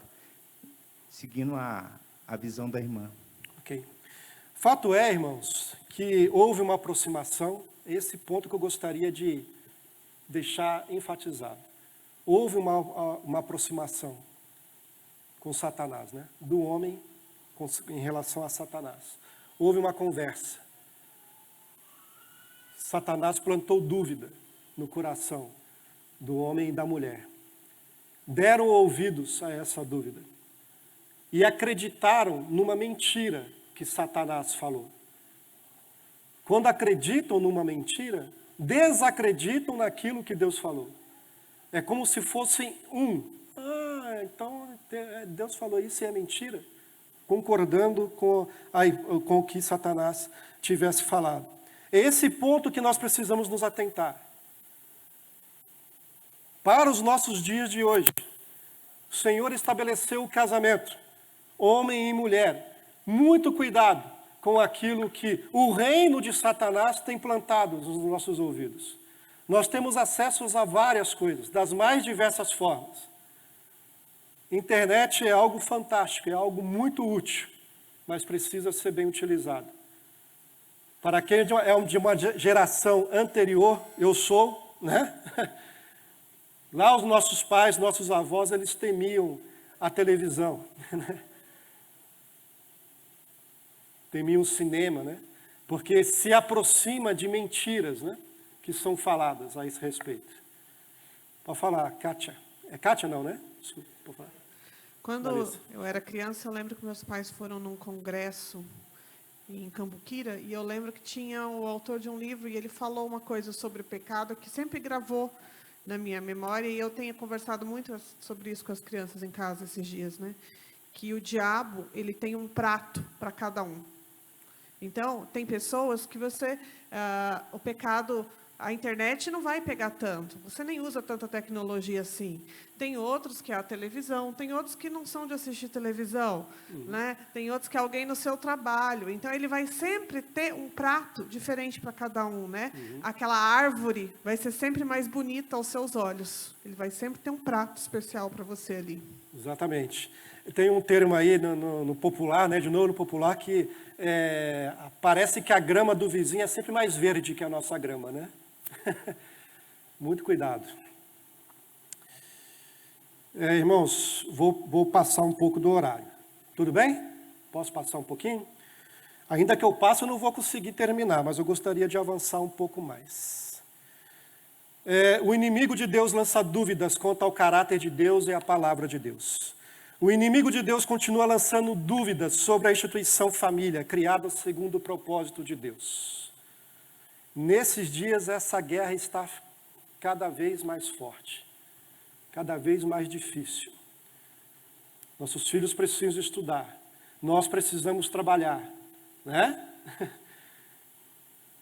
B: seguindo a visão da irmã. Ok.
A: Fato é, irmãos, que houve uma aproximação, esse ponto que eu gostaria de deixar enfatizado. Houve uma aproximação com Satanás, né? Do homem em relação a Satanás. Houve uma conversa. Satanás plantou dúvida no coração do homem e da mulher. Deram ouvidos a essa dúvida. E acreditaram numa mentira que Satanás falou. Quando acreditam numa mentira, desacreditam naquilo que Deus falou. É como se fossem então Deus falou isso e é mentira. Concordando com o que Satanás tivesse falado. É esse ponto que nós precisamos nos atentar. Para os nossos dias de hoje, o Senhor estabeleceu o casamento, homem e mulher. Muito cuidado com aquilo que o reino de Satanás tem plantado nos nossos ouvidos. Nós temos acesso a várias coisas, das mais diversas formas. Internet é algo fantástico, é algo muito útil, mas precisa ser bem utilizado. Para quem é de uma geração anterior, eu sou, né? Lá os nossos pais, nossos avós, eles temiam a televisão, né? Temiam o cinema, né? Porque se aproxima de mentiras, né? Que são faladas a esse respeito. Pode falar, Kátia. É Kátia não, né? Desculpa, pode falar.
F: Quando
A: Larissa.
F: eu era criança, eu lembro que meus pais foram num congresso em Cambuquira, e eu lembro que tinha o autor de um livro, e ele falou uma coisa sobre o pecado que sempre gravou na minha memória, e eu tenho conversado muito sobre isso com as crianças em casa esses dias, né? Que o diabo, ele tem um prato para cada um. Então, tem pessoas que o pecado, a internet não vai pegar tanto, você nem usa tanta tecnologia assim. Tem outros que é a televisão, tem outros que não são de assistir televisão, né? Tem outros que é alguém no seu trabalho. Então, ele vai sempre ter um prato diferente para cada um, né? Aquela árvore vai ser sempre mais bonita aos seus olhos. Ele vai sempre ter um prato especial para você ali.
A: Exatamente. Tem um termo aí no popular, né? De novo no popular, que parece que a grama do vizinho é sempre mais verde que a nossa grama, né? Muito cuidado. Irmãos, vou passar um pouco do horário. Tudo bem? Posso passar um pouquinho? Ainda que eu passe, eu não vou conseguir terminar, mas eu gostaria de avançar um pouco mais. O inimigo de Deus lança dúvidas quanto ao caráter de Deus e à palavra de Deus. O inimigo de Deus continua lançando dúvidas sobre a instituição família, criada segundo o propósito de Deus. Nesses dias, essa guerra está cada vez mais forte, cada vez mais difícil. Nossos filhos precisam estudar, nós precisamos trabalhar, né?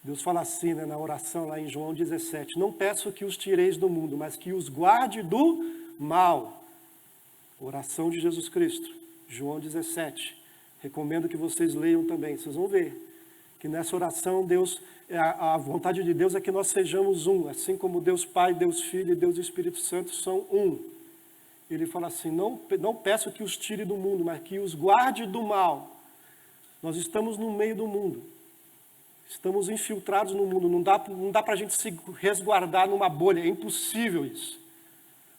A: Deus fala assim, né, na oração lá em João 17, não peço que os tireis do mundo, mas que os guarde do mal. Oração de Jesus Cristo, João 17. Recomendo que vocês leiam também, vocês vão ver que nessa oração a vontade de Deus é que nós sejamos um, assim como Deus Pai, Deus Filho e Deus Espírito Santo são um. Ele fala assim, não peço que os tire do mundo, mas que os guarde do mal. Nós estamos no meio do mundo, estamos infiltrados no mundo, não dá para a gente se resguardar numa bolha, é impossível isso.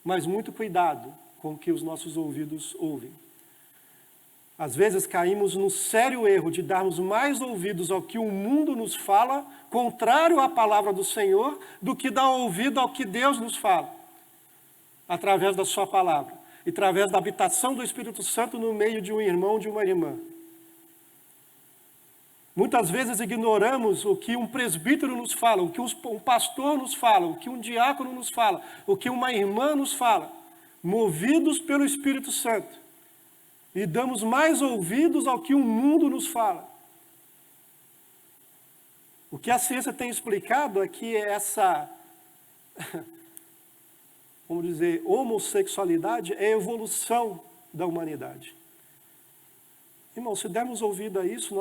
A: Mas muito cuidado com o que os nossos ouvidos ouvem. Às vezes caímos no sério erro de darmos mais ouvidos ao que o mundo nos fala, contrário à palavra do Senhor, do que dar ouvido ao que Deus nos fala, através da sua palavra, e através da habitação do Espírito Santo no meio de um irmão, de uma irmã. Muitas vezes ignoramos o que um presbítero nos fala, o que um pastor nos fala, o que um diácono nos fala, o que uma irmã nos fala, movidos pelo Espírito Santo, e damos mais ouvidos ao que o mundo nos fala. O que a ciência tem explicado é que essa, vamos dizer, homossexualidade é a evolução da humanidade. Irmão, se dermos ouvido a isso,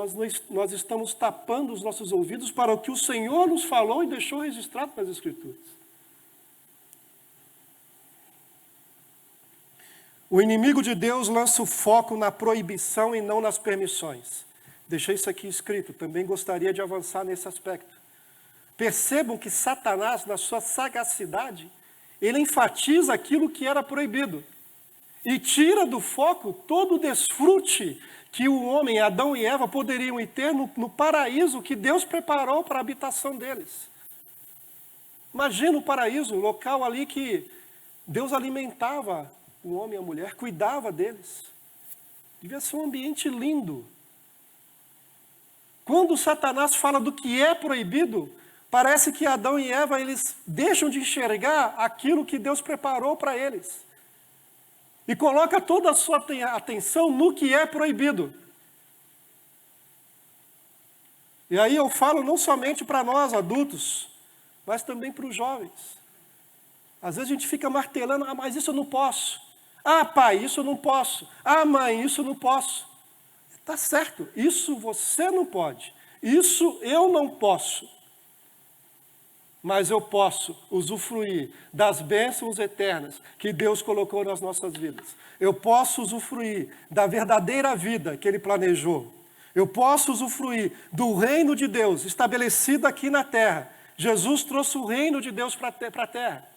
A: nós estamos tapando os nossos ouvidos para o que o Senhor nos falou e deixou registrado nas Escrituras. O inimigo de Deus lança o foco na proibição e não nas permissões. Deixei isso aqui escrito, também gostaria de avançar nesse aspecto. Percebam que Satanás, na sua sagacidade, ele enfatiza aquilo que era proibido e tira do foco todo o desfrute que o homem, Adão e Eva, poderiam ter no paraíso que Deus preparou para a habitação deles. Imagina o paraíso, um local ali que Deus alimentava o homem e a mulher, cuidava deles. Devia ser um ambiente lindo. Quando Satanás fala do que é proibido, parece que Adão e Eva, eles deixam de enxergar aquilo que Deus preparou para eles. E coloca toda a sua atenção no que é proibido. E aí eu falo não somente para nós adultos, mas também para os jovens. Às vezes a gente fica martelando, mas isso eu não posso. Pai, isso eu não posso. Mãe, isso eu não posso. Está certo, isso você não pode. Isso eu não posso. mas eu posso usufruir das bênçãos eternas que Deus colocou nas nossas vidas. Eu posso usufruir da verdadeira vida que Ele planejou. Eu posso usufruir do reino de Deus estabelecido aqui na terra. Jesus trouxe o reino de Deus para a terra.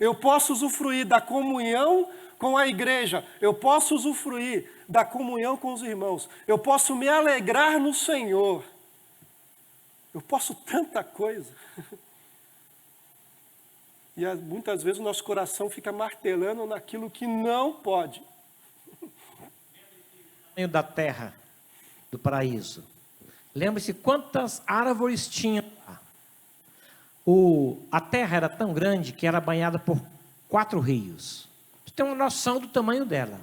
A: Eu posso usufruir da comunhão com a igreja. Eu posso usufruir da comunhão com os irmãos. Eu posso me alegrar no Senhor. Eu posso tanta coisa. E muitas vezes o nosso coração fica martelando naquilo que não pode.
C: Tamanho da terra, do paraíso. Lembre-se quantas árvores tinha lá. A terra era tão grande que era banhada por 4 rios. Você tem uma noção do tamanho dela.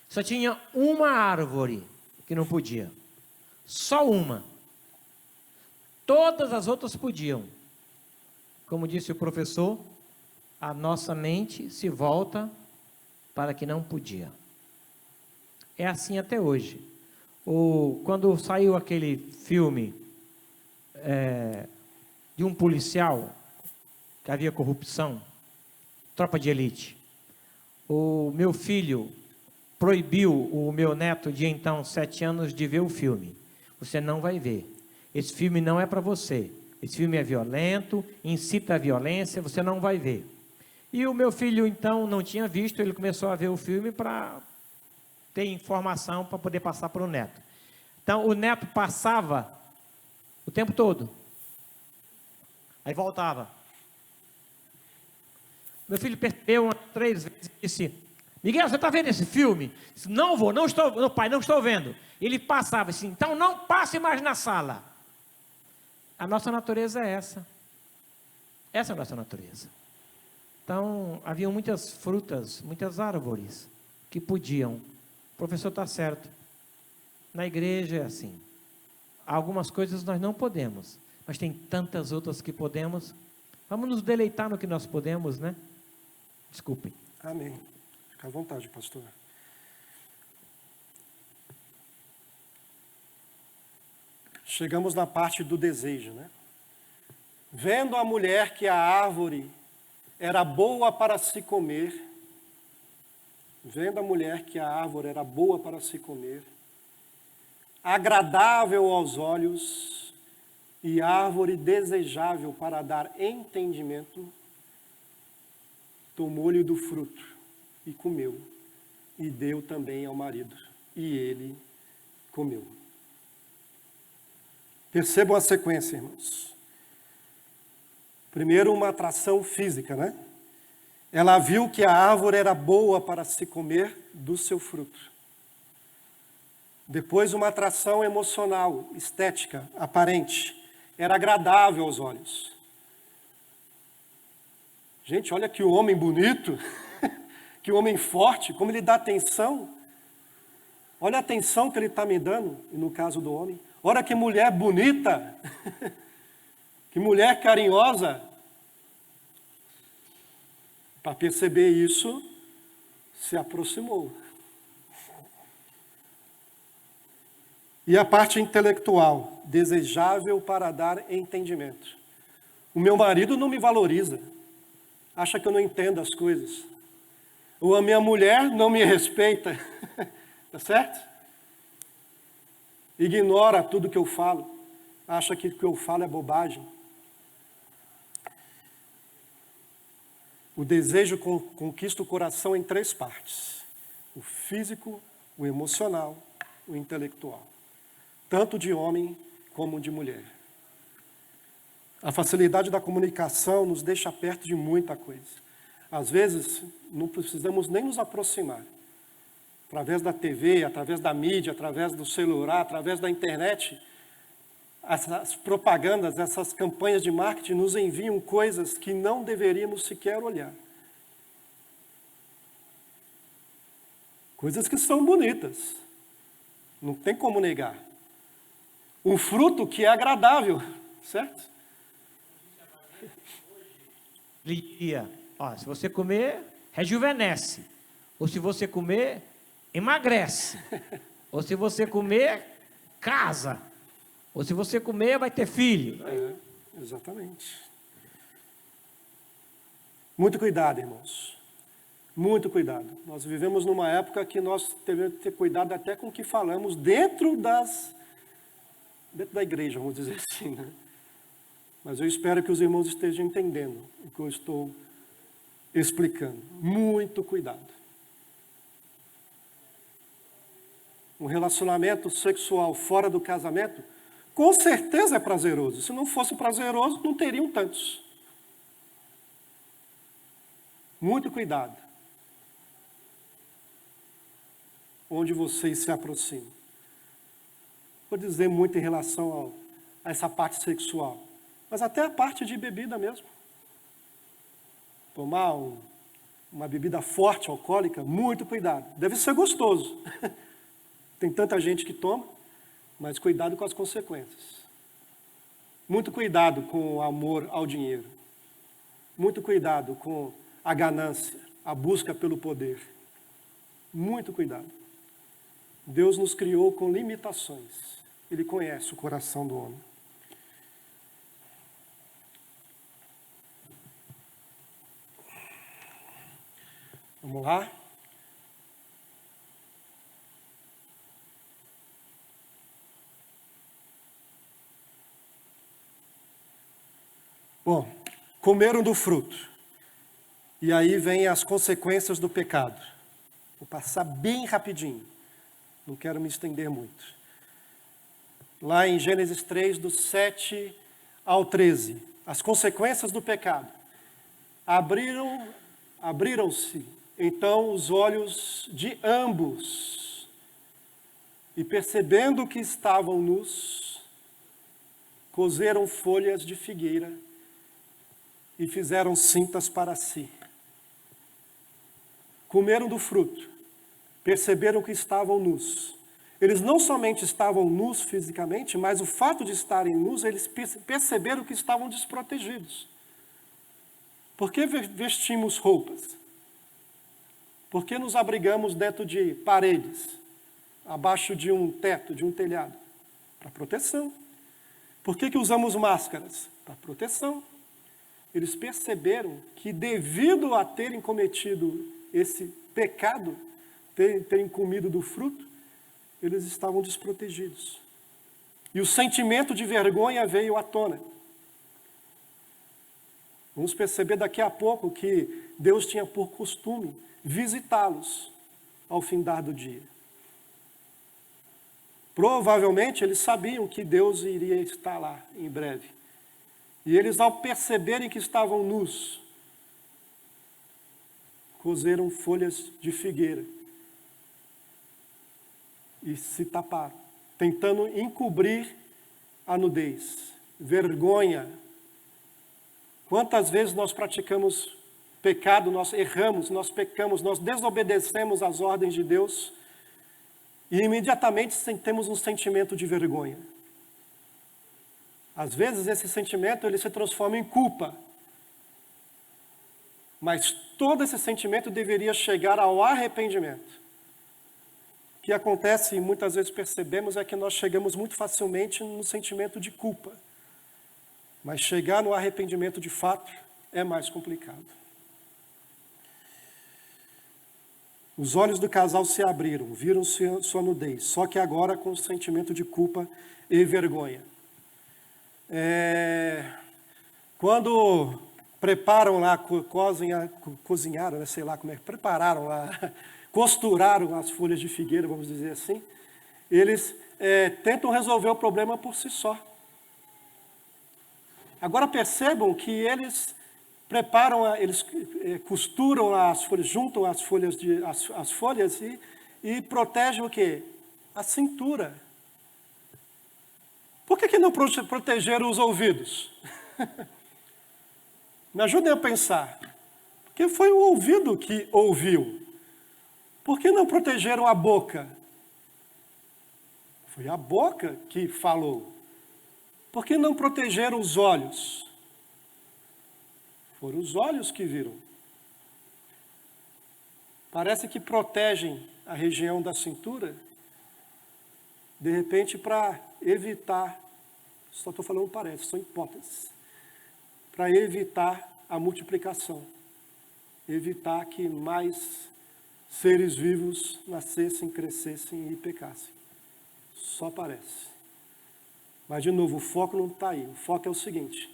C: Só tinha uma árvore que não podia. Só uma. Todas as outras podiam. Como disse o professor, a nossa mente se volta para que não podia. É assim até hoje. Quando saiu aquele filme de um policial que havia corrupção, Tropa de Elite, o meu filho proibiu o meu neto de então 7 anos de ver o filme. Você não vai ver. Esse filme não é para você. Esse filme é violento, incita a violência, você não vai ver. E o meu filho, então, não tinha visto, ele começou a ver o filme para ter informação para poder passar para o neto. Então, o neto passava o tempo todo. Aí voltava. Meu filho percebeu 3 vezes e disse: Miguel, você está vendo esse filme? Eu disse, não vou, não estou, meu pai, não estou vendo. Ele passava assim, então não passe mais na sala. A nossa natureza é essa. Essa é a nossa natureza. Então, havia muitas frutas, muitas árvores que podiam. O professor está certo. Na igreja é assim. Algumas coisas nós não podemos, mas tem tantas outras que podemos. Vamos nos deleitar no que nós podemos, né? Desculpem.
A: Amém. Fica à vontade, pastor. Chegamos na parte do desejo, né? Vendo a mulher que a árvore era boa para se comer, vendo a mulher que a árvore era boa para se comer, agradável aos olhos e árvore desejável para dar entendimento, tomou-lhe do fruto e comeu, e deu também ao marido, e ele comeu. Percebam a sequência, irmãos. Primeiro, uma atração física, né? Ela viu que a árvore era boa para se comer do seu fruto. Depois, uma atração emocional, estética, aparente. Era agradável aos olhos. Gente, olha que homem bonito, que homem forte, como ele dá atenção. Olha a atenção que ele está me dando, no caso do homem. Olha que mulher bonita, que mulher carinhosa. Para perceber isso, se aproximou. E a parte intelectual, desejável para dar entendimento. O meu marido não me valoriza, acha que eu não entendo as coisas. Ou a minha mulher não me respeita, tá certo? Ignora tudo que eu falo, acha que o que eu falo é bobagem. O desejo conquista o coração em 3 partes: o físico, o emocional, o intelectual. Tanto de homem como de mulher. A facilidade da comunicação nos deixa perto de muita coisa. Às vezes, não precisamos nem nos aproximar. Através da TV, através da mídia, através do celular, através da internet, essas propagandas, essas campanhas de marketing nos enviam coisas que não deveríamos sequer olhar. Coisas que são bonitas, não tem como negar. Um fruto que é agradável, certo?
C: Ele diria, se você comer, rejuvenesce. Ou se você comer, emagrece. Ou se você comer, casa. Ou se você comer, vai ter filho.
A: Exatamente. Muito cuidado, irmãos. Muito cuidado. Nós vivemos numa época que nós devemos ter cuidado até com o que falamos dentro da igreja, vamos dizer assim, né? Mas eu espero que os irmãos estejam entendendo o que eu estou explicando. Muito cuidado. Um relacionamento sexual fora do casamento, com certeza é prazeroso. Se não fosse prazeroso, não teriam tantos. Muito cuidado. Onde vocês se aproximam. Vou dizer muito em relação a essa parte sexual, mas até a parte de bebida mesmo. Tomar uma bebida forte, alcoólica, muito cuidado. Deve ser gostoso. Tem tanta gente que toma, mas cuidado com as consequências. Muito cuidado com o amor ao dinheiro. Muito cuidado com a ganância, a busca pelo poder. Muito cuidado. Deus nos criou com limitações. Ele conhece o coração do homem. Vamos lá? Bom, comeram do fruto. E aí vem as consequências do pecado. Vou passar bem rapidinho. Não quero me estender muito. Lá em Gênesis 3, do 7 ao 13. As consequências do pecado. Abriram-se, então, os olhos de ambos. E percebendo que estavam nus, coseram folhas de figueira e fizeram cintas para si. Comeram do fruto, perceberam que estavam nus. Eles não somente estavam nus fisicamente, mas o fato de estarem nus, eles perceberam que estavam desprotegidos. Por que vestimos roupas? Por que nos abrigamos dentro de paredes, abaixo de um teto, de um telhado? Para proteção. Por que usamos máscaras? Para proteção. Eles perceberam que devido a terem cometido esse pecado, terem comido do fruto, eles estavam desprotegidos. E o sentimento de vergonha veio à tona. Vamos perceber daqui a pouco que Deus tinha por costume visitá-los ao findar do dia. Provavelmente eles sabiam que Deus iria estar lá em breve. E eles, ao perceberem que estavam nus, coseram folhas de figueira e se taparam, tentando encobrir a nudez. Vergonha. Quantas vezes nós praticamos pecado, nós erramos, nós pecamos, nós desobedecemos às ordens de Deus e imediatamente temos um sentimento de vergonha. Às vezes esse sentimento ele se transforma em culpa. Mas todo esse sentimento deveria chegar ao arrependimento. O que acontece, e muitas vezes percebemos, é que nós chegamos muito facilmente no sentimento de culpa. Mas chegar no arrependimento de fato é mais complicado. Os olhos do casal se abriram, viram sua nudez, só que agora com o sentimento de culpa e vergonha. Quando preparam lá, cozinharam, né, sei lá como é que prepararam lá, costuraram as folhas de figueira, vamos dizer assim, eles tentam resolver o problema por si só. Agora percebam que eles preparam, eles costuram as folhas, juntam as folhas e protegem o quê? A cintura. Por que não protegeram os ouvidos? Me ajudem a pensar. Porque foi o ouvido que ouviu. Por que não protegeram a boca? Foi a boca que falou. Por que não protegeram os olhos? Foram os olhos que viram. Parece que protegem a região da cintura, de repente para evitar, só estou falando parece, são hipóteses, para evitar a multiplicação. evitar que mais seres vivos nascessem, crescessem e pecassem. Só parece. Mas, de novo, o foco não está aí. O foco é o seguinte: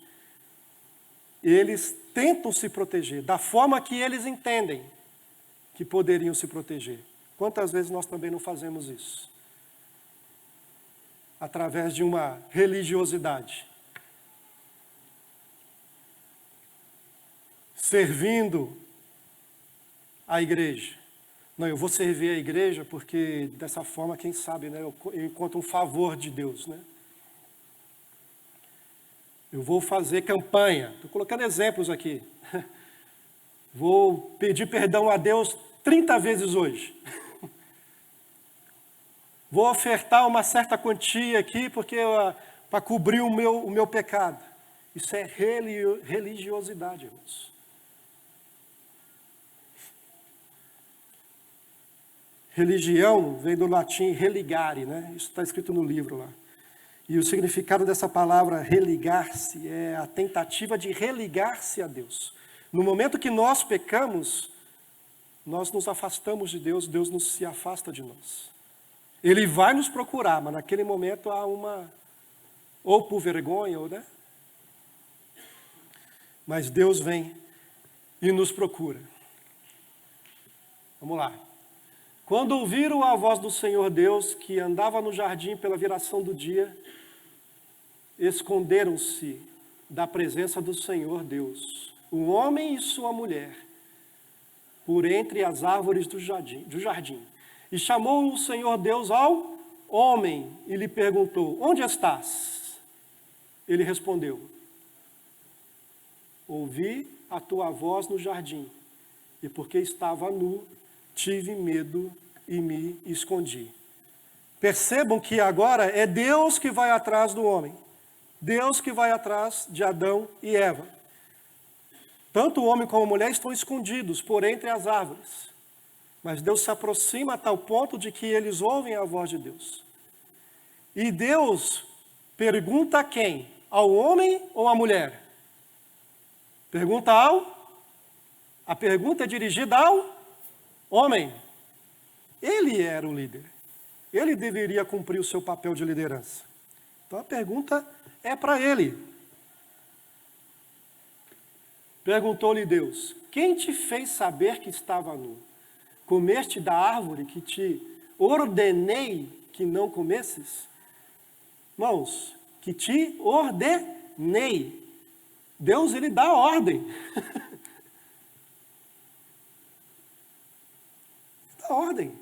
A: eles tentam se proteger da forma que eles entendem que poderiam se proteger. Quantas vezes nós também não fazemos isso? Através de uma religiosidade. Servindo a igreja. Não, eu vou servir a igreja porque dessa forma, quem sabe, né, eu encontro um favor de Deus, né? Eu vou fazer campanha. Estou colocando exemplos aqui. Vou pedir perdão a Deus 30 vezes hoje. Vou ofertar uma certa quantia aqui porque para cobrir o meu pecado. Isso é religiosidade, irmãos. Religião vem do latim religare, né? Isso está escrito no livro lá. E o significado dessa palavra religar-se é a tentativa de religar-se a Deus. No momento que nós pecamos, nós nos afastamos de Deus, Deus nos se afasta de nós. Ele vai nos procurar, mas naquele momento há ou por vergonha, ou, né? Mas Deus vem e nos procura. Vamos lá. Quando ouviram a voz do Senhor Deus, que andava no jardim pela viração do dia, esconderam-se da presença do Senhor Deus, o homem e sua mulher, por entre as árvores do jardim. E chamou o Senhor Deus ao homem e lhe perguntou: onde estás? Ele respondeu: ouvi a tua voz no jardim, e porque estava nu, tive medo e me escondi. Percebam que agora é Deus que vai atrás do homem. Deus que vai atrás de Adão e Eva. Tanto o homem como a mulher estão escondidos por entre as árvores. Mas Deus se aproxima a tal ponto de que eles ouvem a voz de Deus. E Deus pergunta a quem? Ao homem ou à mulher? Pergunta A pergunta é dirigida ao homem. Ele era o líder. Ele deveria cumprir o seu papel de liderança. Então a pergunta é para ele. Perguntou-lhe Deus: quem te fez saber que estava nu? Comeste da árvore que te ordenei que não comesses? Irmãos, que te ordenei. Deus, ele dá ordem. Dá ordem.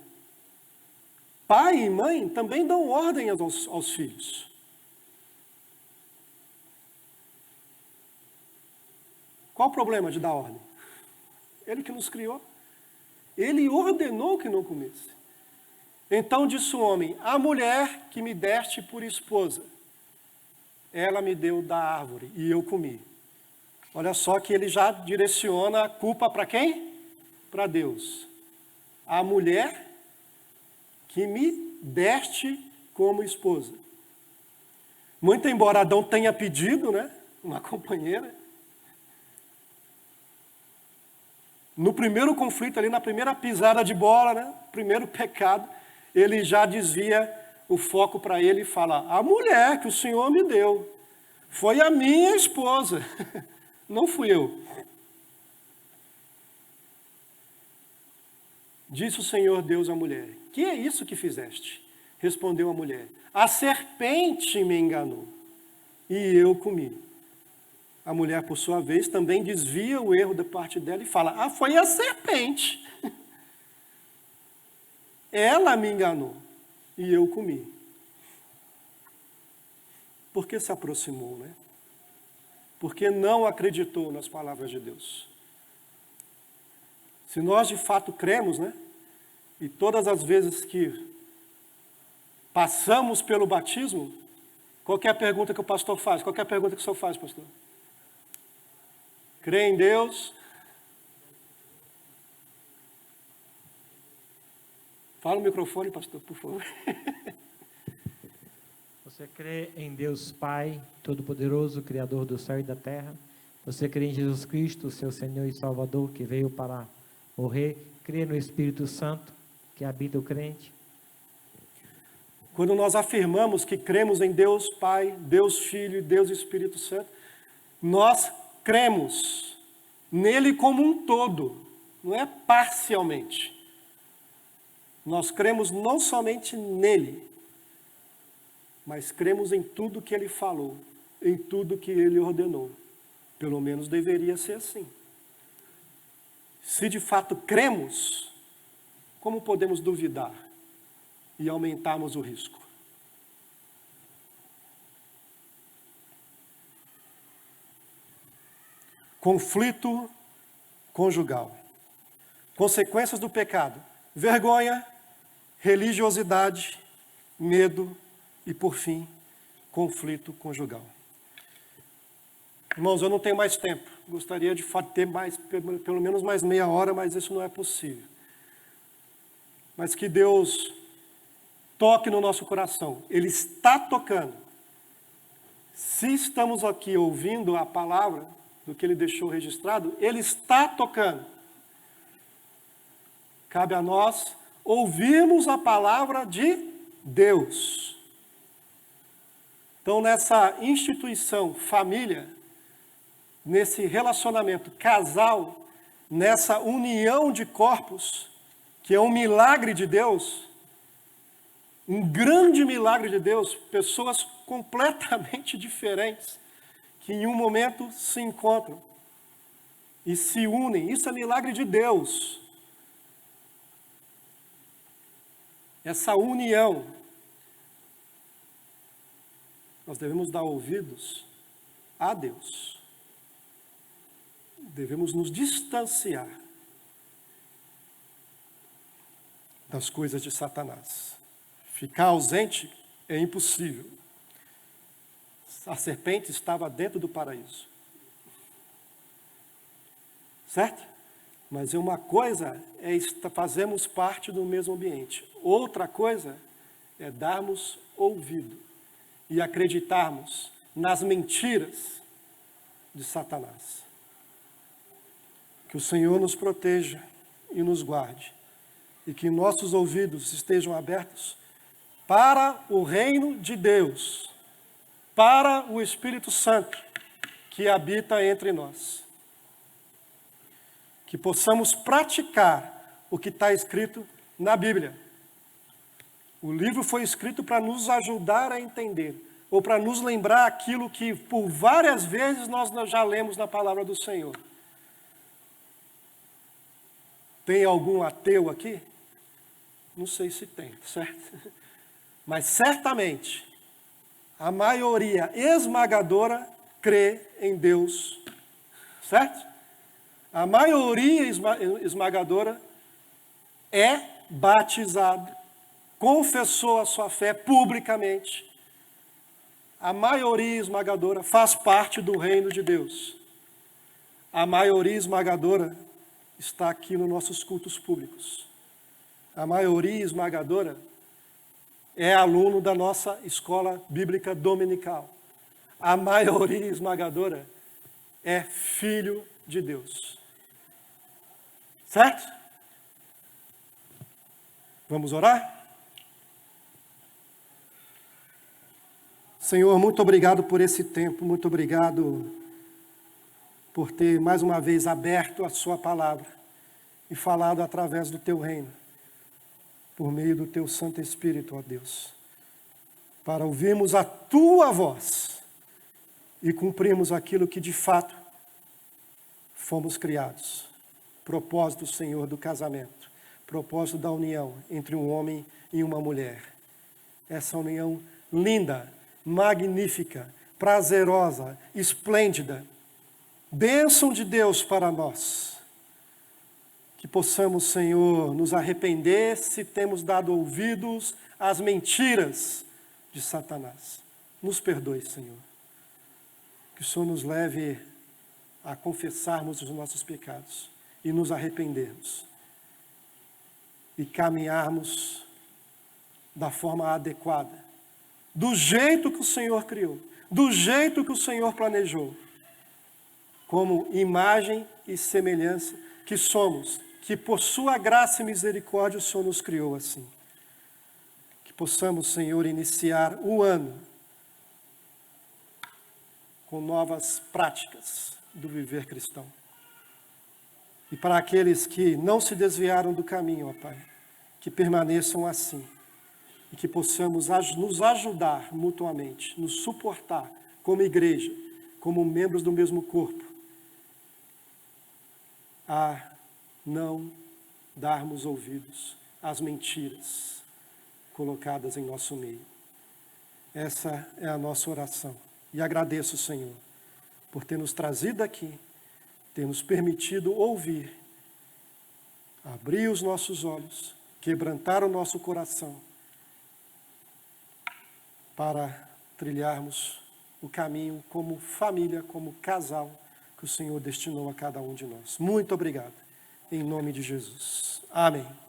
A: Pai e mãe também dão ordem aos filhos. Qual o problema de dar ordem? Ele que nos criou. Ele ordenou que não comesse. Então disse o homem: a mulher que me deste por esposa, ela me deu da árvore e eu comi. Olha só que ele já direciona a culpa para quem? Para Deus. A mulher que me deste como esposa. Muito embora Adão tenha pedido, né, uma companheira, no primeiro conflito ali, na primeira pisada de bola, né, primeiro pecado, ele já desvia o foco para ele e fala: a mulher que o Senhor me deu foi a minha esposa, não fui eu. Disse o Senhor Deus à mulher: que é isso que fizeste? Respondeu a mulher: a serpente me enganou e eu comi. A mulher, por sua vez, também desvia o erro da parte dela e fala: ah, foi a serpente. Ela me enganou e eu comi. Porque se aproximou, né? Porque não acreditou nas palavras de Deus. Se nós de fato cremos, né? E todas as vezes que passamos pelo batismo, qual é a pergunta que o pastor faz? Qual é a pergunta que o senhor faz, pastor? Crê em Deus? Fala no microfone, pastor, por favor.
C: Você crê em Deus Pai Todo-Poderoso, Criador do céu e da terra, Você crê em Jesus Cristo, seu Senhor e Salvador, que veio para morrer? Crê no Espírito Santo, que habita o crente?
A: Quando nós afirmamos que cremos em Deus Pai, Deus Filho e Deus Espírito Santo, nós cremos nele como um todo, não é parcialmente. Nós cremos não somente nele, mas cremos em tudo que ele falou, em tudo que ele ordenou. Pelo menos deveria ser assim. Se de fato cremos, como podemos duvidar e aumentarmos o risco? Conflito conjugal. Consequências do pecado: vergonha, religiosidade, medo e, por fim, conflito conjugal. Irmãos, eu não tenho mais tempo. Gostaria de ter pelo menos mais meia hora, mas isso não é possível. Mas que Deus toque no nosso coração. Ele está tocando. Se estamos aqui ouvindo a palavra do que Ele deixou registrado, Ele está tocando. Cabe a nós ouvirmos a palavra de Deus. Então, nessa instituição, família, nesse relacionamento casal, nessa união de corpos, que é um milagre de Deus, um grande milagre de Deus, pessoas completamente diferentes, que em um momento se encontram e se unem. Isso é milagre de Deus. Essa união, nós devemos dar ouvidos a Deus. Devemos nos distanciar das coisas de Satanás. Ficar ausente é impossível. A serpente estava dentro do paraíso. Certo? Mas uma coisa é fazermos parte do mesmo ambiente. Outra coisa é darmos ouvido e acreditarmos nas mentiras de Satanás. Que o Senhor nos proteja e nos guarde, e que nossos ouvidos estejam abertos para o reino de Deus, para o Espírito Santo que habita entre nós. Que possamos praticar o que está escrito na Bíblia. O livro foi escrito para nos ajudar a entender, ou para nos lembrar aquilo que por várias vezes nós já lemos na palavra do Senhor. Tem algum ateu aqui? Não sei se tem, certo? Mas certamente a maioria esmagadora crê em Deus, certo? A maioria esmagadora é batizado, confessou a sua fé publicamente. A maioria esmagadora faz parte do reino de Deus. A maioria esmagadora está aqui nos nossos cultos públicos. A maioria esmagadora é aluno da nossa escola bíblica dominical. A maioria esmagadora é filho de Deus. Certo? Vamos orar? Senhor, muito obrigado por esse tempo, muito obrigado por ter mais uma vez aberto a sua palavra e falado através do teu reino, por meio do teu Santo Espírito, ó Deus, para ouvirmos a tua voz e cumprirmos aquilo que de fato fomos criados. Propósito, Senhor, do casamento, propósito da união entre um homem e uma mulher. Essa união linda, magnífica, prazerosa, esplêndida, bênção de Deus para nós. Que possamos, Senhor, nos arrepender se temos dado ouvidos às mentiras de Satanás. Nos perdoe, Senhor. Que o Senhor nos leve a confessarmos os nossos pecados e nos arrependermos. E caminharmos da forma adequada, do jeito que o Senhor criou, do jeito que o Senhor planejou, como imagem e semelhança que somos, que por sua graça e misericórdia o Senhor nos criou assim. Que possamos, Senhor, iniciar o ano com novas práticas do viver cristão. E para aqueles que não se desviaram do caminho, ó Pai, que permaneçam assim. E que possamos nos ajudar mutuamente, nos suportar como igreja, como membros do mesmo corpo, a não darmos ouvidos às mentiras colocadas em nosso meio. Essa é a nossa oração. E agradeço, Senhor, por ter nos trazido aqui, ter nos permitido ouvir, abrir os nossos olhos, quebrantar o nosso coração, para trilharmos o caminho como família, como casal que o Senhor destinou a cada um de nós. Muito obrigado. Em nome de Jesus. Amém.